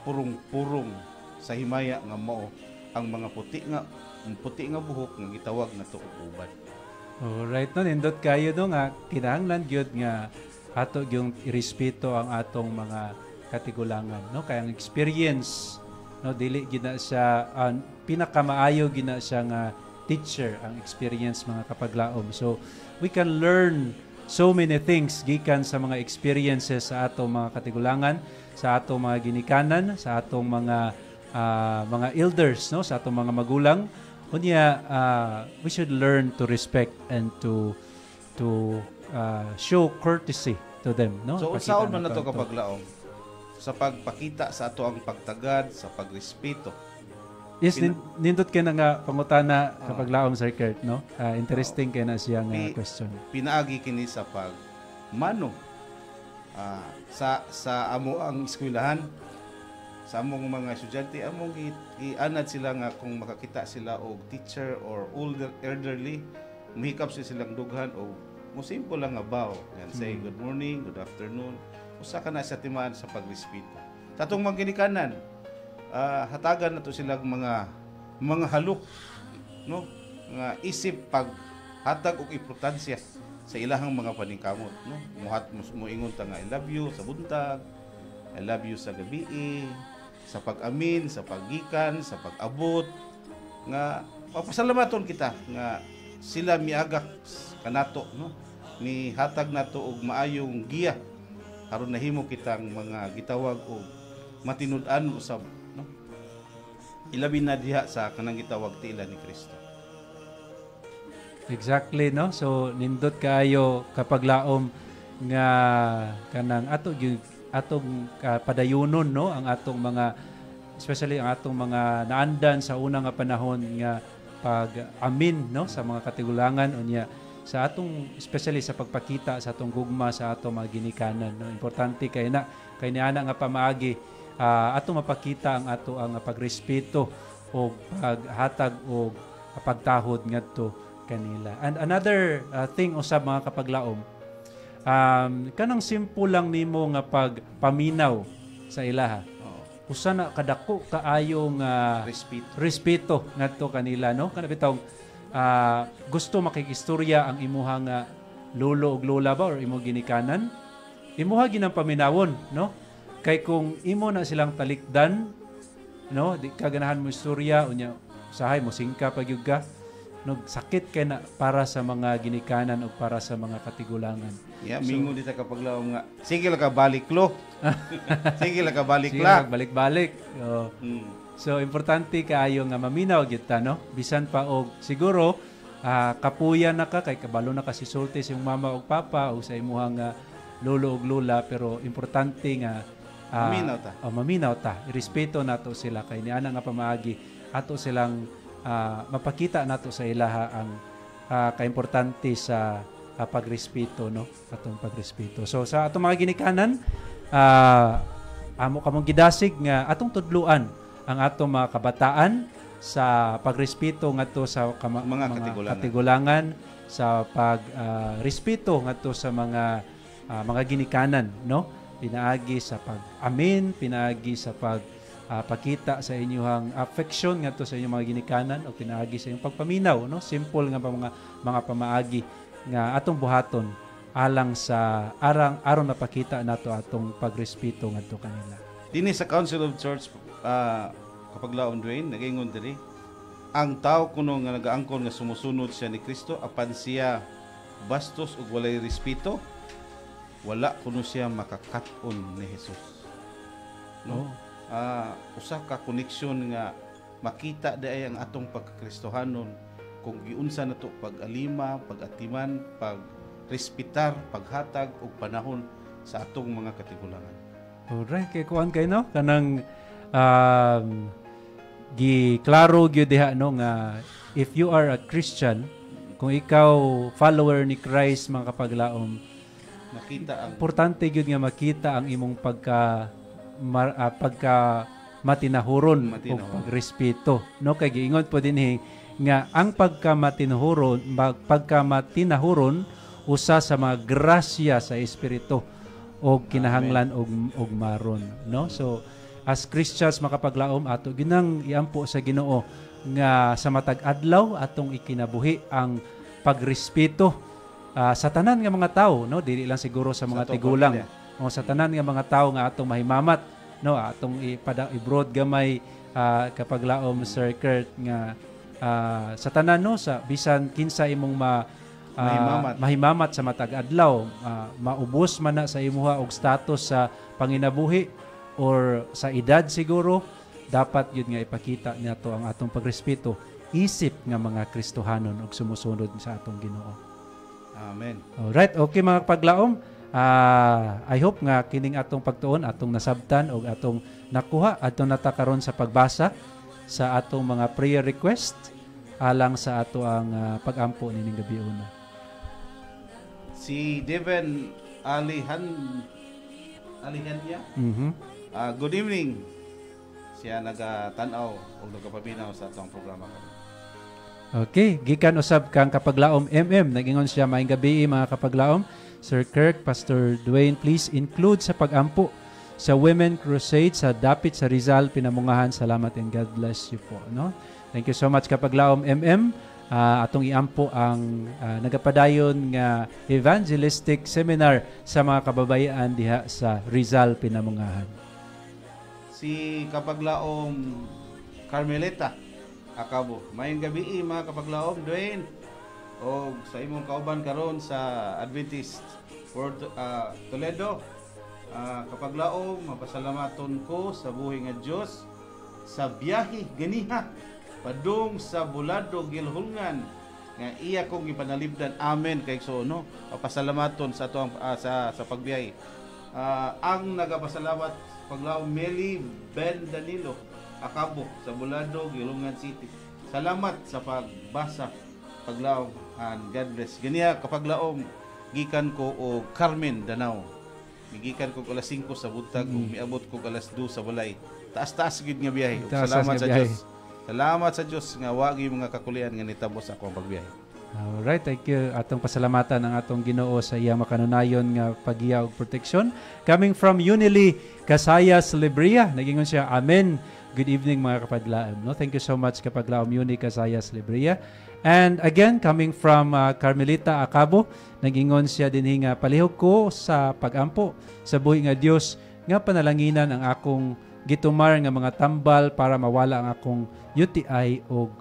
purong-purong sa himaya nga mao ang mga puti nga buhok nga gitawag na to uban. Alright, no, nindot kayo do nga kinahanglan gyud nga ato yung irespeto ang atong mga katigulangan, no? Kaya ang experience, no, dili gina siya pinakamaayo gina siya nga teacher ang experience mga kapaglaom. So we can learn so many things gikan sa mga experiences sa atong mga katigulangan, sa atong mga ginikanan, sa atong mga elders, no, sa atong mga magulang. Unya we should learn to respect and to show courtesy to them, no? So Pakita unsaon man nato nato ang kapaglaom sa pagpakita sa ato ang pagtagad, sa pagrespeto. Yes, nindot kay na nga pangutana kapag laom, Sir Kurt, no? Interesting kay na siya nga question. Pinaagi kini sa pagmano sa amo ang eskwelahan, sa among mga estudyante, among ianad sila nga kung makakita sila og teacher or older elderly, muhikap silang dughan o mo simple lang nga bow. Yan, say good morning, good afternoon. Usa ka na sa timaan sa pagrespeto. Tatong mga ginikanan, hatagan na to silang mga halok, no, nga isip paghatag og importansya sa ilahang mga paningkamot, no. Moingon ta nga I love you sa buntag, I love you sa gabi, sa pag-amin, sa paggikan, sa pag-abot, nga papasalamaton kita nga sila miagak kanato, no, ni hatag nato og maayong giya aron nahimo kitang mga gitawag og matinud-an usab, no, ilabi na diha sa kanang gitawag tila ni Kristo. Exactly, no? So nindot kaayo kapag laom nga kanang atong padayunon, no, ang atong mga, especially ang atong mga naandan sa unang nga panahon nga pag-amin, no, sa mga katigulangan unya sa atong, especially sa pagpakita sa atong gugma sa atong mga ginikanan, no. Importante kay niana nga pamaagi atong mapakita ang ato ang pagrespeto o paghatag o pagtahod ngadto kanila. And another thing usab mga kapaglaom, kanang simple lang nimo nga pagpaminaw sa ilaha. Usa na kadako kaayong respeto ngadto kanila, no, kana bitaw gusto makikistorya ang imuhang lolo ug lola ba or imo ginikanan, imuha ginang paminawon, no, kay kung imo na silang talikdan, no, di ka ganahan mo istorya unya sahay mo singka pagyud ka, no, sakit kay na para sa mga ginikanan o para sa mga katigulangan. Yeah, mingon dita kapag laom nga sige lang ka balik lo. Sige lang ka balik la. Balik-balik. So importante kaayo nga maminaw gyud ta, no, bisan pa og siguro kapuyan na ka kay kabalo na ka sisulti sa imong mama ug papa o sa imong lolo ug lola, pero importante nga maminaw ta. Irespeto nato sila kay niana nga pamaagi ato silang mapakita nato sa ilaha ang kaimportante sa pagrespeto, no, atong pagrespeto. So sa atong mga ginikanan, amo kamong gidasig nga atong tudluan ang atong mga kabataan sa pagrespeto ngadto sa mga katigulangan, sa pagrespeto ngadto sa mga ginikanan, no, pinaagi sa pag-amin, pinaagi sa pakita sa inyong affection ngadto sa inyong mga ginikanan o pinaagi sa inyong pagpaminaw, no, simple nga mga pamaagi nga atong buhaton alang sa aron napakita nato atong pagrespeto ngadto kanila. Dinhi sa Council of Church kapag laom Dwayne nagaingon diri, ang tao kuno nga nagaangkon nga sumusunod siya ni Kristo apan siya bastos ug walay respeto, wala kuno siya makakat-on ni Jesus, no. Usa ka koneksyon nga makita day ang atong pagkakristohanon kung giunsa nato pag-alima, pag-atiman, pag-respetar, paghatag og panahon sa atong mga katigulangan. Alright, kay kuan kay, no, kanang giklaro gyud diha, no, nga if you are a Christian, kung ikaw follower ni Christ mga kapaglaom, makita ang importante gyud nga makita ang imong pagka matinahuron o pagrespeto, no, kay giingon po dinhi nga ang pagkamatinahuron usa sa mga grasya sa espiritu o kinahanglan og maron, no. So as Christians makapaglaom ato ginang iampo sa Ginoo nga sa matag adlaw atong ikinabuhi ang pagrespeto sa tanan nga mga tawo, no, dili lang siguro sa mga tigulang o sa tanan nga mga tawo nga atong mahimamat, no, atong i-broad gamay kapaglaom, Sir Kurt, nga sa tanan, no, sa bisan kinsa imong mahimamat sa matag adlaw, maubos man na sa imuha og status sa panginabuhi or sa edad siguro, dapat yun nga ipakita niyato ang atong pagrespeto isip nga mga Kristohanon ug sumusunod sa atong Ginoo. Amen. Alright, okay mga kapaglaom. I hope nga kining atong pagtuon, atong nasabtan o atong nakuha, atong natakaron sa pagbasa sa atong mga prayer request alang sa ato ang pag-ampo nining gabi una. Si Devin Alihanya. Good evening. Siya nagatanaw o nagapabinaw sa atong programa. Okay, gikan usab kang kapaglaom nagingon siya maayong gabi mga kapaglaom. Sir Kirk, Pastor Dwayne, please include sa pag-ampo sa Women Crusade sa Dapit sa Rizal, Pinamungahan. Salamat and God bless you po. No? Thank you so much kapaglaom atong iampo ang nagapadayon nga evangelistic seminar sa mga kababayan diha sa Rizal, Pinamungahan. Si kapaglaom Carmelita Akabo. Mayong gabi mga kapaglaom Dwayne o sa imong kauban karon sa Adventist World Toledo. Kapaglaom mapasalamaton ko sa buhi nga Dios sa biyahe ganiha padung sa Bulado Gilhulngan nga iya kong ipanalibdan. Amen kay so no. Pasalamaton sa tuang sa pagbiyahe. Ang nagapasalamat paglaom Meli Ben Danilo Akabo sa Bulado, Gilungan City. Salamat sa pagbasa paglaom and God bless. Ganiya kapaglaom gikan ko o Carmen Danao. Gikan ko alas 5 sa buntag ug miabot ko alas 2 sa balay. Taas-taas gid nga biyahe. Salamat sa Dios. Salamat sa Dios nga wagi mga kakulian nga nitabo sa akong pagbiyahe. Alright, thank you. Atong pasalamatan ang atong Ginoo sa iyang makanunayon nga paggiya og proteksyon. Coming from Unili, Casayas, Libria. Nagingon siya, Amen. Good evening mga kapaglaom. No? Thank you so much kapaglaom Uni Casayas, Libria. And again, coming from Carmelita Acabo, nagingon siya din nga palihog ko sa pag-ampo sa buhi nga Dios nga panalanginan ang akong gitumar nga mga tambal para mawala ang akong UTI o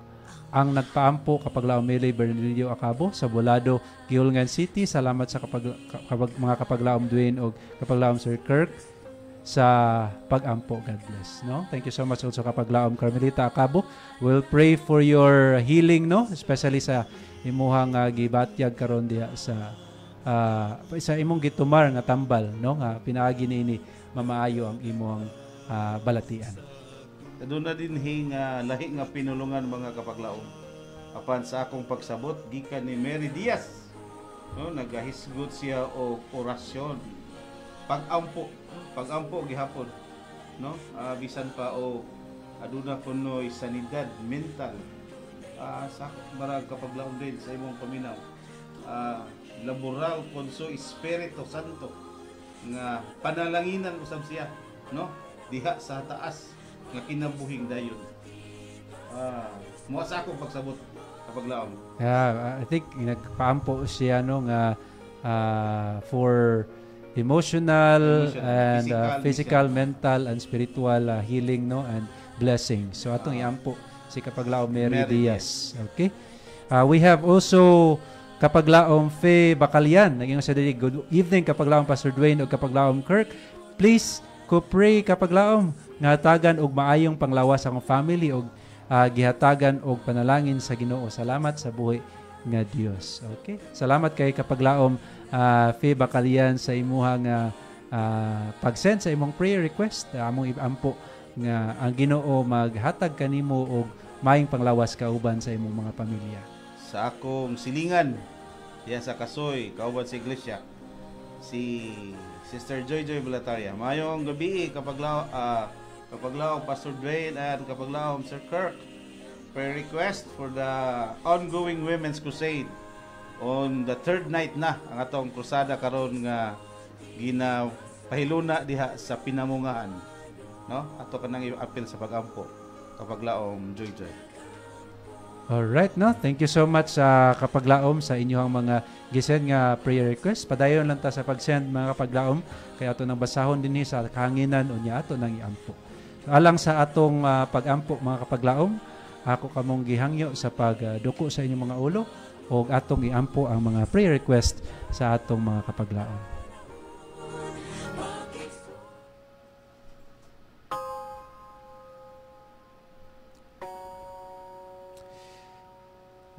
ang nagpaampo kapaglaom Meli Bernardino Acabo sa Bulado, Gilungan City. Salamat sa mga kapaglaom Dwayne o kapaglaom Sir Kirk sa pag-ampo. God bless. No? Thank you so much also kapaglaom Carmelita Acabo. We'll pray for your healing, no? Especially sa imuhang gibatyag karon diha sa imong gitumar nga tambal, no? Nga pinaagi niini mamaayo ang imong balatian. Doon na din lahi nga pinulungan mga kapaglaom. Apan sa akong pagsabot gikan ni Mary Diaz. No, nagahisgot siya og orasyon. Pag-ampo gihapon. No? Bisan pa o aduna kunoy sanidad mental. Sa marag kapaglaom din sa imong paminaw. Laboral konso Espiritu Santo nga panalanginan usab siya, no? Diha sa taas nga kinabuhing dayon. Mo sa akong pagsabot kapaglaom. I think nagpaampo siya no nga for emotional and physical, mental and spiritual healing, no, and blessing. So atong iampo si kapaglaom Mary Diaz. Okay? We have also kapaglaom Fe Bacalian. Naging sa dili, good evening kapaglaom Pastor Dwayne o kapaglaom Kirk. Please pray kapaglaom nga hatagan og maayong panglawas sa akong family og gihatagan og panalangin sa Ginoo. Salamat sa buhi nga Dios. Okay? Salamat kay kapaglaom Fe Bacalian sa imuhang pag-send sa imong prayer request. Among iampo nga ang Ginoo maghatag kanimo og maayong panglawas kauban sa imong mga pamilya. Sa akong silingan diyan sa Kasoy, kauban sa iglesia, si Sister Joy Balataria. Mayong gabi kapaglaom Pastor Dwayne and kapaglaom Sir Kirk. Prayer request for the ongoing Women's Crusade. On the third night na ang atong krusada karon nga ginapahiluna diha sa Pinamungahan. No? Ato kanang i-appeal sa pag-ampo kapaglaom Joy. Alright, no? Thank you so much sa kapaglaom sa inyong mga gisend nga prayer request. Padayon lang ta sa pag-send mga kapaglaom kay ato nang basahon dinhi sa kahanginan unya ato nang iampo. Alang sa atong pag-ampo mga kapaglaom, ako kamong gihangyo sa pagduko sa inyong mga ulo o atong iampo ang mga prayer request sa atong mga kapaglaom.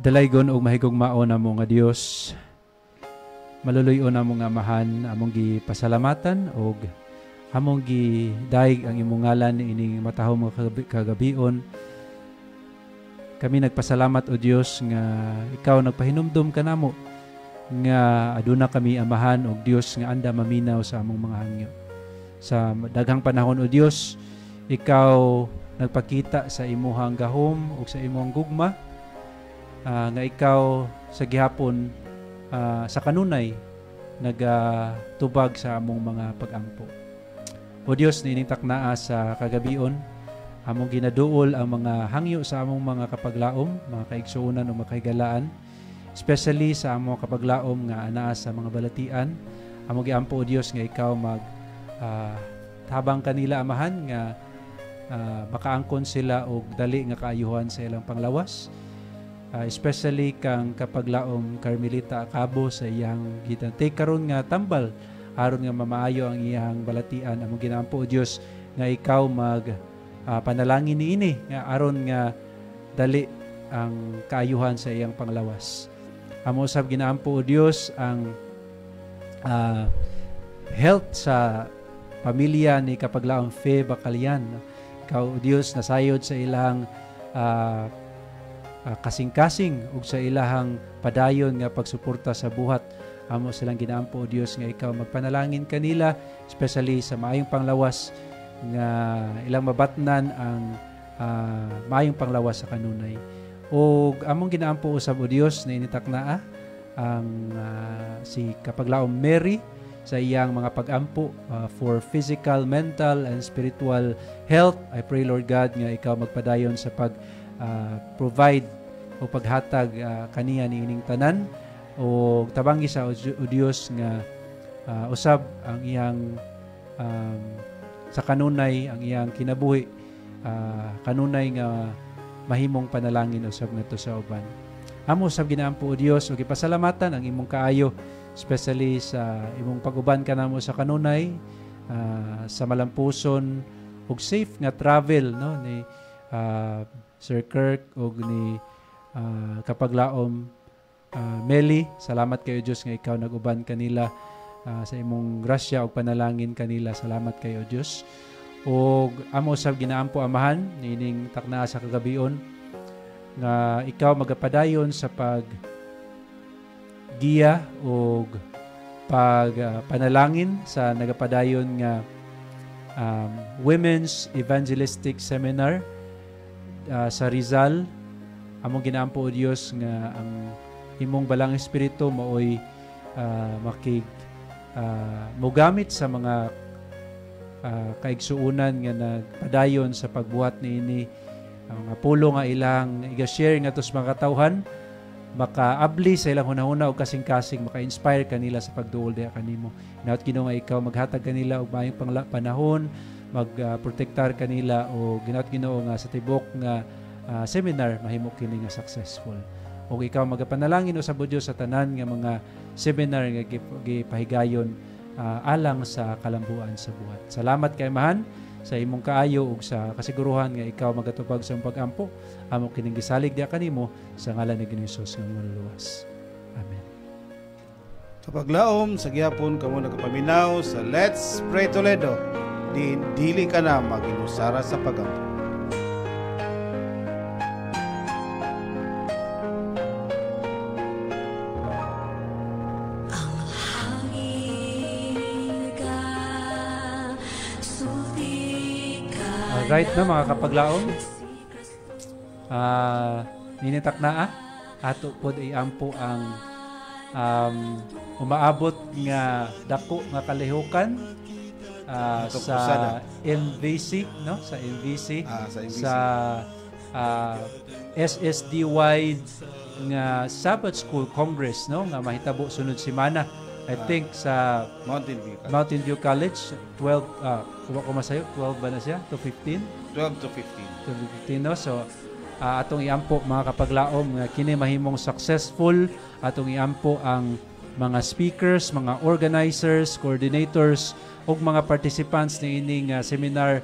Dalaygon og mahigong mao na mo nga Dios, maluluyo na mo nga amahan, among gipasalamatan og among gidayeg ang imong ngalan ining matahom nga kagabion. Kami nagpasalamat o Dios nga ikaw nagpahinumdum kanamo nga aduna kami amahan og Dios nga anda maminaw sa among mga hangyo. Sa daghang panahon o Dios, ikaw nagpakita sa imuhang gahom o sa imong gugma, nga ikaw sa gihapon sa kanunay nagatubag sa among mga pag-ampo. O Dios, niining taknaa sa kagabion, among ginaduol ang mga hangyo sa among mga kapaglaom, mga kaigsuunan o makahigalaan, especially sa among kapaglaom nga anaa sa mga balatian. Among giampo o Dios nga ikaw tabang kanila amahan nga makaangkon sila og dali nga kaayuhan sa ilang panglawas. Especially kang kapaglaom Carmelita Acabo sa iyang gitantay karon nga tambal aron nga mamaayo ang iyang balatian. Among ginampo o Dios nga ikaw panalangin niini nga aron nga dali ang kaayuhan sa iyang panglawas. Amo usab ginaampo o Dios ang health sa pamilya ni kapaglaom Fe Bacalian. Ikaw o Dios nasayod sa ilang kasing-kasing ug sa ilahang padayon nga pagsuporta sa buhat. Amo silang ginaampo o Dios nga ikaw magpanalangin kanila, especially sa maayong panglawas nga ilang mabatnan ang maayong panglawas sa kanunay. O among ginaampo usab o Dios na initaknaa ang si kapaglaom Mary sa iyang mga pag-ampo for physical, mental, and spiritual health. I pray, Lord God, nga ikaw magpadayon sa provide o paghatag kaniya niining tanan o tabangi sa o Dios nga usab ang iyang sa kanunay ang iyang kinabuhi, kanunay nga mahimong panalangin usab ngadto sa uban. Amo usab ginaampo o Dios ug ipasalamatan ang imong kaayo, especially sa imong pag-uban kanamo sa kanunay, sa malampuson ug safe nga travel ni Sir Kirk ug ni kapaglaom Meli. Salamat kayo Dios nga ikaw nag-uban kanila sa imong grasya ug panalangin kanila. Salamat kayo Dios. Ug amo usab ginaampo amahan nining taknaa sa kagabion nga ikaw magapadayon sa giya ug panalangin sa nagapadayon nga Women's Evangelistic Seminar sa Rizal. Among ginaampo o Dios nga ang imong balang espiritu maoy mogamit sa mga kaigsuunan nga nagpadayon sa pagbuhat niini, ang mga pulo nga ilang iga-share nga tos mga katawhan, makaabli sa ilang hunahuna o kasing-kasing, maka-inspire kanila sa pagduol diha kanimo. Inaot Ginoo nga ikaw maghatag kanila og maayong panahon, magprotektar kanila o ginaot Ginoo nga sa tibok nga seminar mahimo kini nga successful. O ikaw magapanalangin usab o Dios sa tanan nga mga seminar nga gipahigayon alang sa kalambuan sa buhat. Salamat kay mahan sa imong kaayo ug sa kasiguruhan nga ikaw magatubag sa pag-ampo. Amo kining gisalig diha kanimo sa ngalan ni Ginoong Hesus nga maluluwas. Amen. Kapaglaom sa gihapon kamo nagapaminaw sa Let's Pray Toledo. Dili ka na maginusara sa pag-ampo. Right na mga kapaglaom, ninitaknaa ato pod iampo ang umaabot nga dako nga kalihukan sa MVC, no? Sa MVC, sa SSDY nga Sabbath School Congress, no? Nga mahitabo sunod semana. I think sa Mountain View College 12 12 ba na siya? To 15? 12 to 15. No? So atong iampo mga kapaglaom nga kini mahimong successful, atong iampo ang mga speakers, mga organizers, coordinators ug mga participants ni ining seminar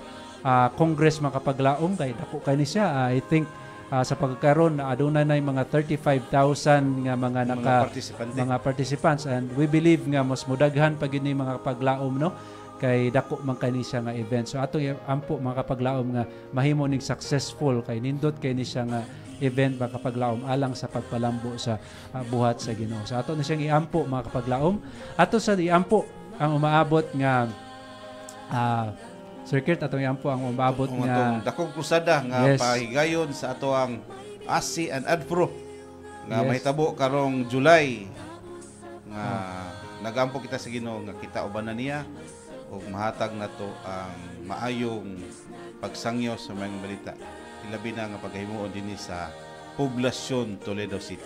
congress mga kapaglaom kay dako kay ni siya. I think sa pagkakaroon aduna na mga 35,000 nga mga participants, and we believe nga mas mudaghan pa gid ni mga kapaglaom no kay dako man kani siya nga event. So atong ampo mga kapaglaom nga mahimo ning successful kay nindot kay ni siya nga event mga kapaglaom alang sa pagpalambo sa buhat sa Ginoo. So ato na siyang iampo mga kapaglaom. Ato sa iampo ang umaabot nga circuit, atong iampo ang umaabot nga dakong krusada nga pahigayon sa ato ang ASI and ADPRO nga mahitabo karong July nga nagampo kita sa Ginoo nga kita uban na niya ug mahatag nato ang maayong pagsangyo sa mga balita, ilabi na nga paghimuon dinhi sa poblasyon Toledo City.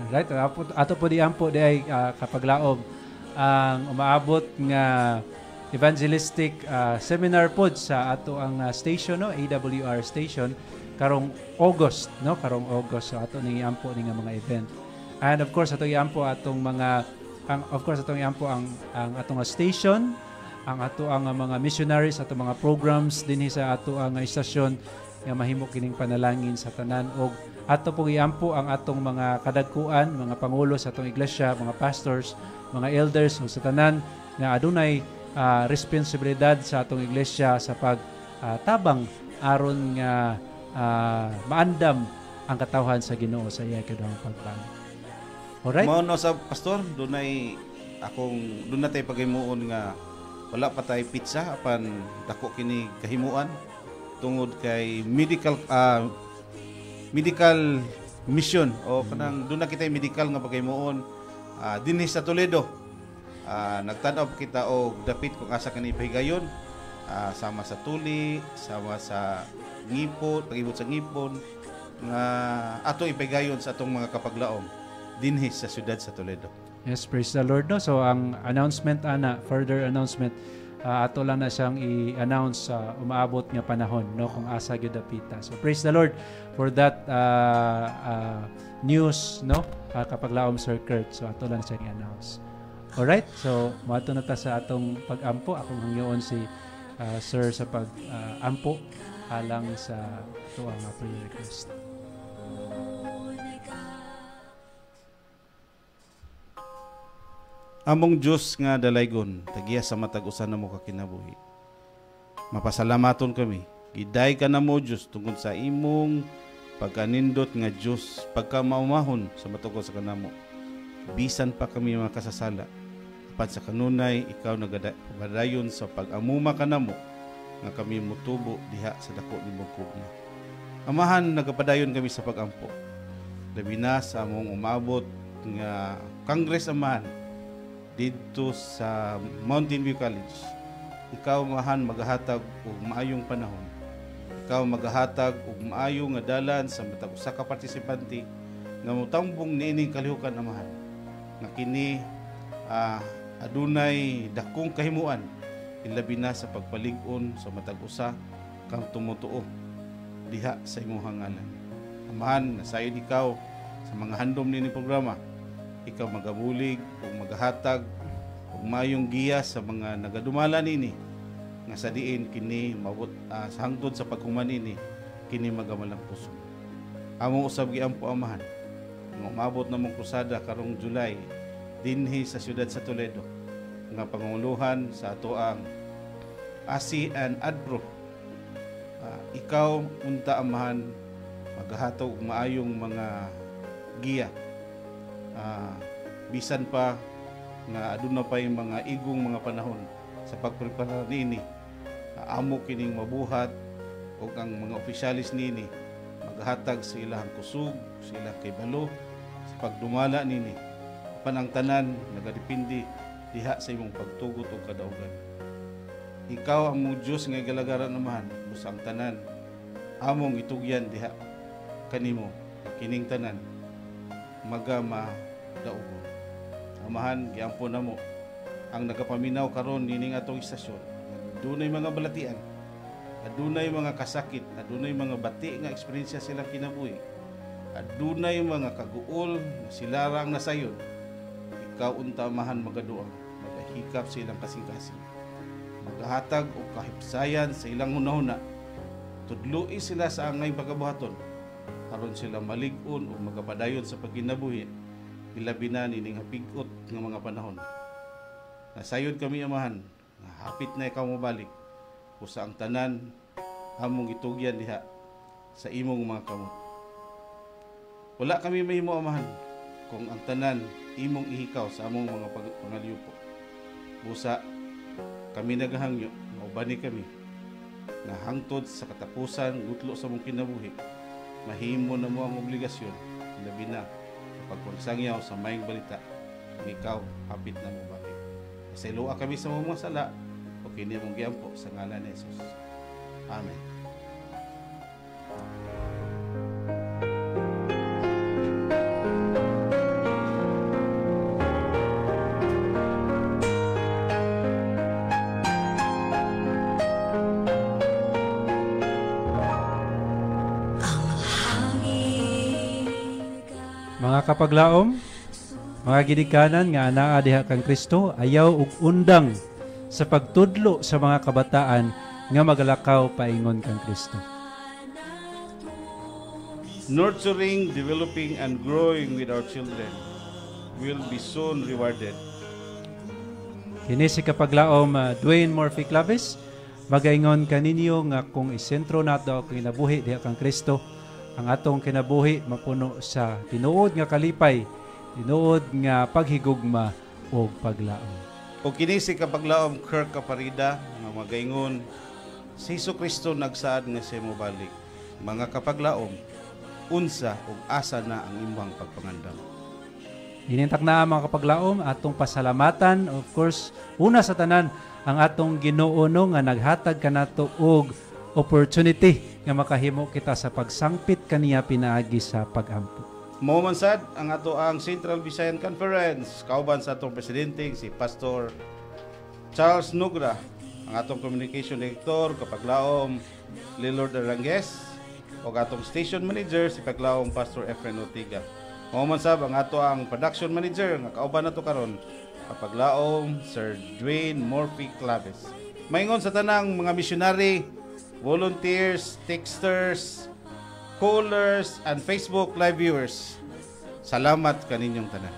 Right, ato po diampo di ay kapaglaom ang umaabot nga evangelistic seminar pod sa ato ang station no, AWR station karong August no, karong August. So ato ning iampo ning mga event. And of course ato iampo atong mga ang atong station, ang ato ang mga missionaries, ato mga programs dinhi sa ato ang istasyon nga mahimo kining panalangin sa tanan, og ato pong iampo ang atong mga kadagkuan, mga pangulo sa atong iglesia, mga pastors, mga elders sa tanan nga adunay responsibilidad sa atong iglesia sa pagtabang aron nga maandam ang katawhan sa Ginoo sa iya kadawang pagpang. Alright? Mao no sa pastor, doon natay paghimuon nga wala pa tay pizza apan dako kini kahimuan tungod kay medical mission o kanang doon na kita medical nga paghimuon dinhi sa Toledo. Nagtan-aw kita og dapit kung asa kani pahigayon, sama sa tuli, sama sa ngipon, pag-ibot sa ngipon nga ato ipahigayon sa atong mga kapaglaom dinhi sa siyudad sa Toledo. Yes, praise the Lord no. So ang announcement further announcement ato lang na siyang i-announce sa umaabot nga panahon no kung asa gyud dapita. So praise the Lord for that news no kapaglaom Sir Kurt. So ato lang siyang i-announce. Alright, so mato na ta sa atong pag-ampo. Akong hangyoon si Sir sa pag-ampo alang sa ito ang prayer request. Among Diyos nga dalaygon, tagiya sa matag usa namo ka kinabuhi. Mapasalamaton kami. Giday ka namo Diyos tungod sa imong pagkanindot nga Diyos, pagkamaumahon sa matugod sa kanamo. Bisan pa kami mga kasasala. Apan sa kanunay ikaw nagadayon sa pag-amuma kanamo nga kami mutubo diha sa dako nimong pugna. Amahan, nagapadayon kami sa pag-ampo. Labi na sa among umabot nga Congress amahan dito sa Mountain View College. Ikaw mahan maghatag og maayong panahon. Ikaw maghatag og maayong nga dalan sa matag usa ka partisipante nga motambong niining kalihukan amahan. Nga kini adunay dakong kahimuan ilabi na sa pagpalig-on sa matag usa kang tumutuo diha sa imong hangalan. Amahan, nasayon ikaw sa mga handom nini programa. Ikaw magabulig o maghatag o mayong giya sa mga nagadumala nini nga sa diin kini mabot sa hangtod sa paghuman nini kini magamalang puso. Among usab giampo amahan nga umabot na mong krusada karong July dinhi sa siyudad sa Toledo nga pangunguluhan sa ato ang ASI and ADPRO. Ikaw unta amahan maghatag og maayong mga giya. Bisan pa nga aduna pa yung mga igong mga panahon sa pagprepara nini, amo kining mabuhat o ang mga opisyalis nini maghatag sa ilang kusog, sa ilang kaybalo sa pagdumala nini. Panang tanan nagadepende diha sa imong pagtugot o kadaugan. Ikaw ang mong Diyos nga galagaran naman busang tanan among itugyan diha kanimo kining tanan magama daugon. Amahan, giampo na mo ang nagapaminaw karon nining atong istasyon. Dunay mga balatian adunay mga kasakit, adunay mga bati nga eksperyensya silang kinabuhi, adunay mga kaguol nga sila rang nasayon, ikaw unta amahan magaduang, magahikap sa ilang kasing-kasing, magahatag o kahipsayan sa ilang hunahuna, tudloi sila sa angay pagabuhaton, aron sila malig-on o magapadayon sa pagkinabuhi, ilabi na nining hapigot nga mga panahon. Nasayod kami amahan, nga hapit na ikaw mabalik, usa ang tanan among itugyan diha sa imong mga kamot. Wala kami mahimo amahan kung ang tanan imong ihikaw sa among mga pangalyupo. Busa kami naghangyo, maubani kami na hangtod sa katapusan gutlo sa mong kinabuhi, mahimo na mo ang obligasyon, labi na pagpagsangyaw sa maayong balita kung ikaw hapit na mo balik. Sa ilua kami sa mga sala, o kini mong giyampo sa ngalan ni Jesus. Amen. Mga kapaglaom, mga ginikanan nga anaa diha kang Kristo, ayaw ug undang sa pagtudlo sa mga kabataan nga magalakaw paingon kang Kristo. Nurturing, developing, and growing with our children will be soon rewarded. Kini si kapaglaom Dwayne Murphy Claves, magaingon kaninyo nga kung isentro nato ang kinabuhi diha kang Kristo, ang atong kinabuhi mapuno sa tinuod nga kalipay, tinuod nga paghigugma o paglaom. O kini si kapaglaom Kirk Caparida nga magaingon, si Jesucristo nagsaad nga siya mobalik. Mga kapaglaom, unsa ug asa na ang imbang pagpangandam. Inintak na mga kapaglaom, atong pasalamatan, of course, una sa tanan, ang atong Ginoo nga naghatag kanato og opportunity nga makahimo kita sa pagsangpit kaniya pinaagi sa pagampo. Mao man sad ang ato ang Central Visayan Conference, kauban sa atong presidente si Pastor Charles Nugra, ang atong communication director kapaglaom Lilord Arangues, o atong station manager si kapaglaom Pastor Efren Ortiga. Mao man sab ang ato ang production manager nga kauban nato karon kapaglaom Sir Dwayne Murphy Claves. Maingon sa tanang mga missionary, volunteers, texters, callers, and Facebook live viewers. Salamat kaninyong tanan.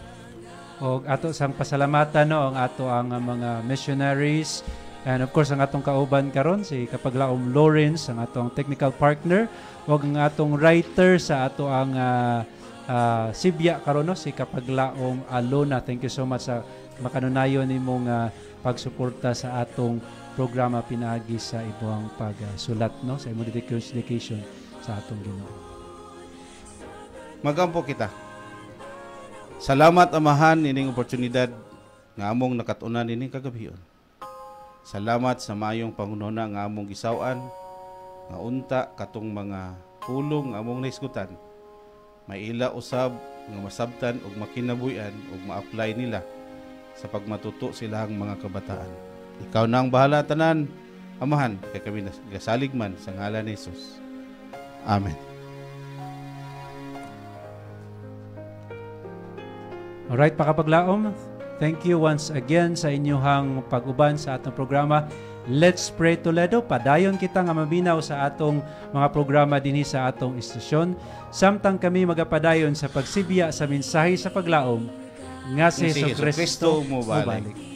O ato sang pasalamatan no ang ato ang mga missionaries, and of course ang atong kauban karon si kapaglaom Lawrence, ang atong technical partner, o ang atong writer sa ato ang Sibya karon no si kapaglaom Alona. Thank you so much sa makanunayon nimong pagsuporta sa atong programa pinaagi sa ibuang pagsulat no sa imong dedication sa atong Ginoo. Magampo kita. Salamat amahan ining oportunidad nga among nakatunan ining kagabion. Salamat sa mayong pangunahuna nga among gisaw-an nga unta katong mga pulong nga among naisgutan. May ila usab nga masabtan ug makinabuhi-an ug ma-apply nila sa pagmatuto silang mga kabataan. Ikaw na ang bahala tanan, amahan, kay kami nasalig man sa ngalan ni Jesus. Amen. Alright, pakapaglaom, thank you once again sa inyong pag-uban sa atong programa Let's Pray Toledo. Padayon kita nga maminaw sa atong mga programa dinhi sa atong istasyon. Samtang kami magapadayon sa pagsibya sa mensahe sa paglaom nga si Jesucristo mubalik.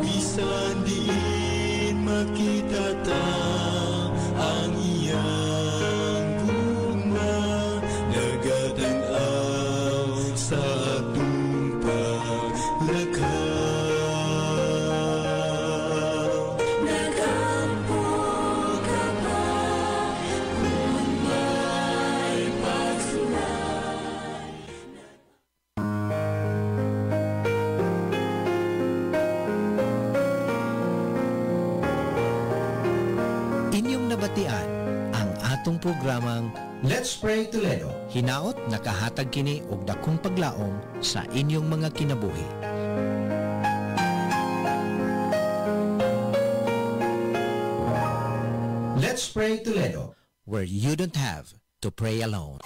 Bisan diin makita ta ang iyang gugma, nagatanaw sa atong paglakaw. Nagampo ka ba kung may pagsulay? Inyong nabatian ang atong programang Let's Pray Toledo. Hinaot nakahatag kini og dakong paglaom sa inyong mga kinabuhi. Let's Pray Toledo, where you don't have to pray alone.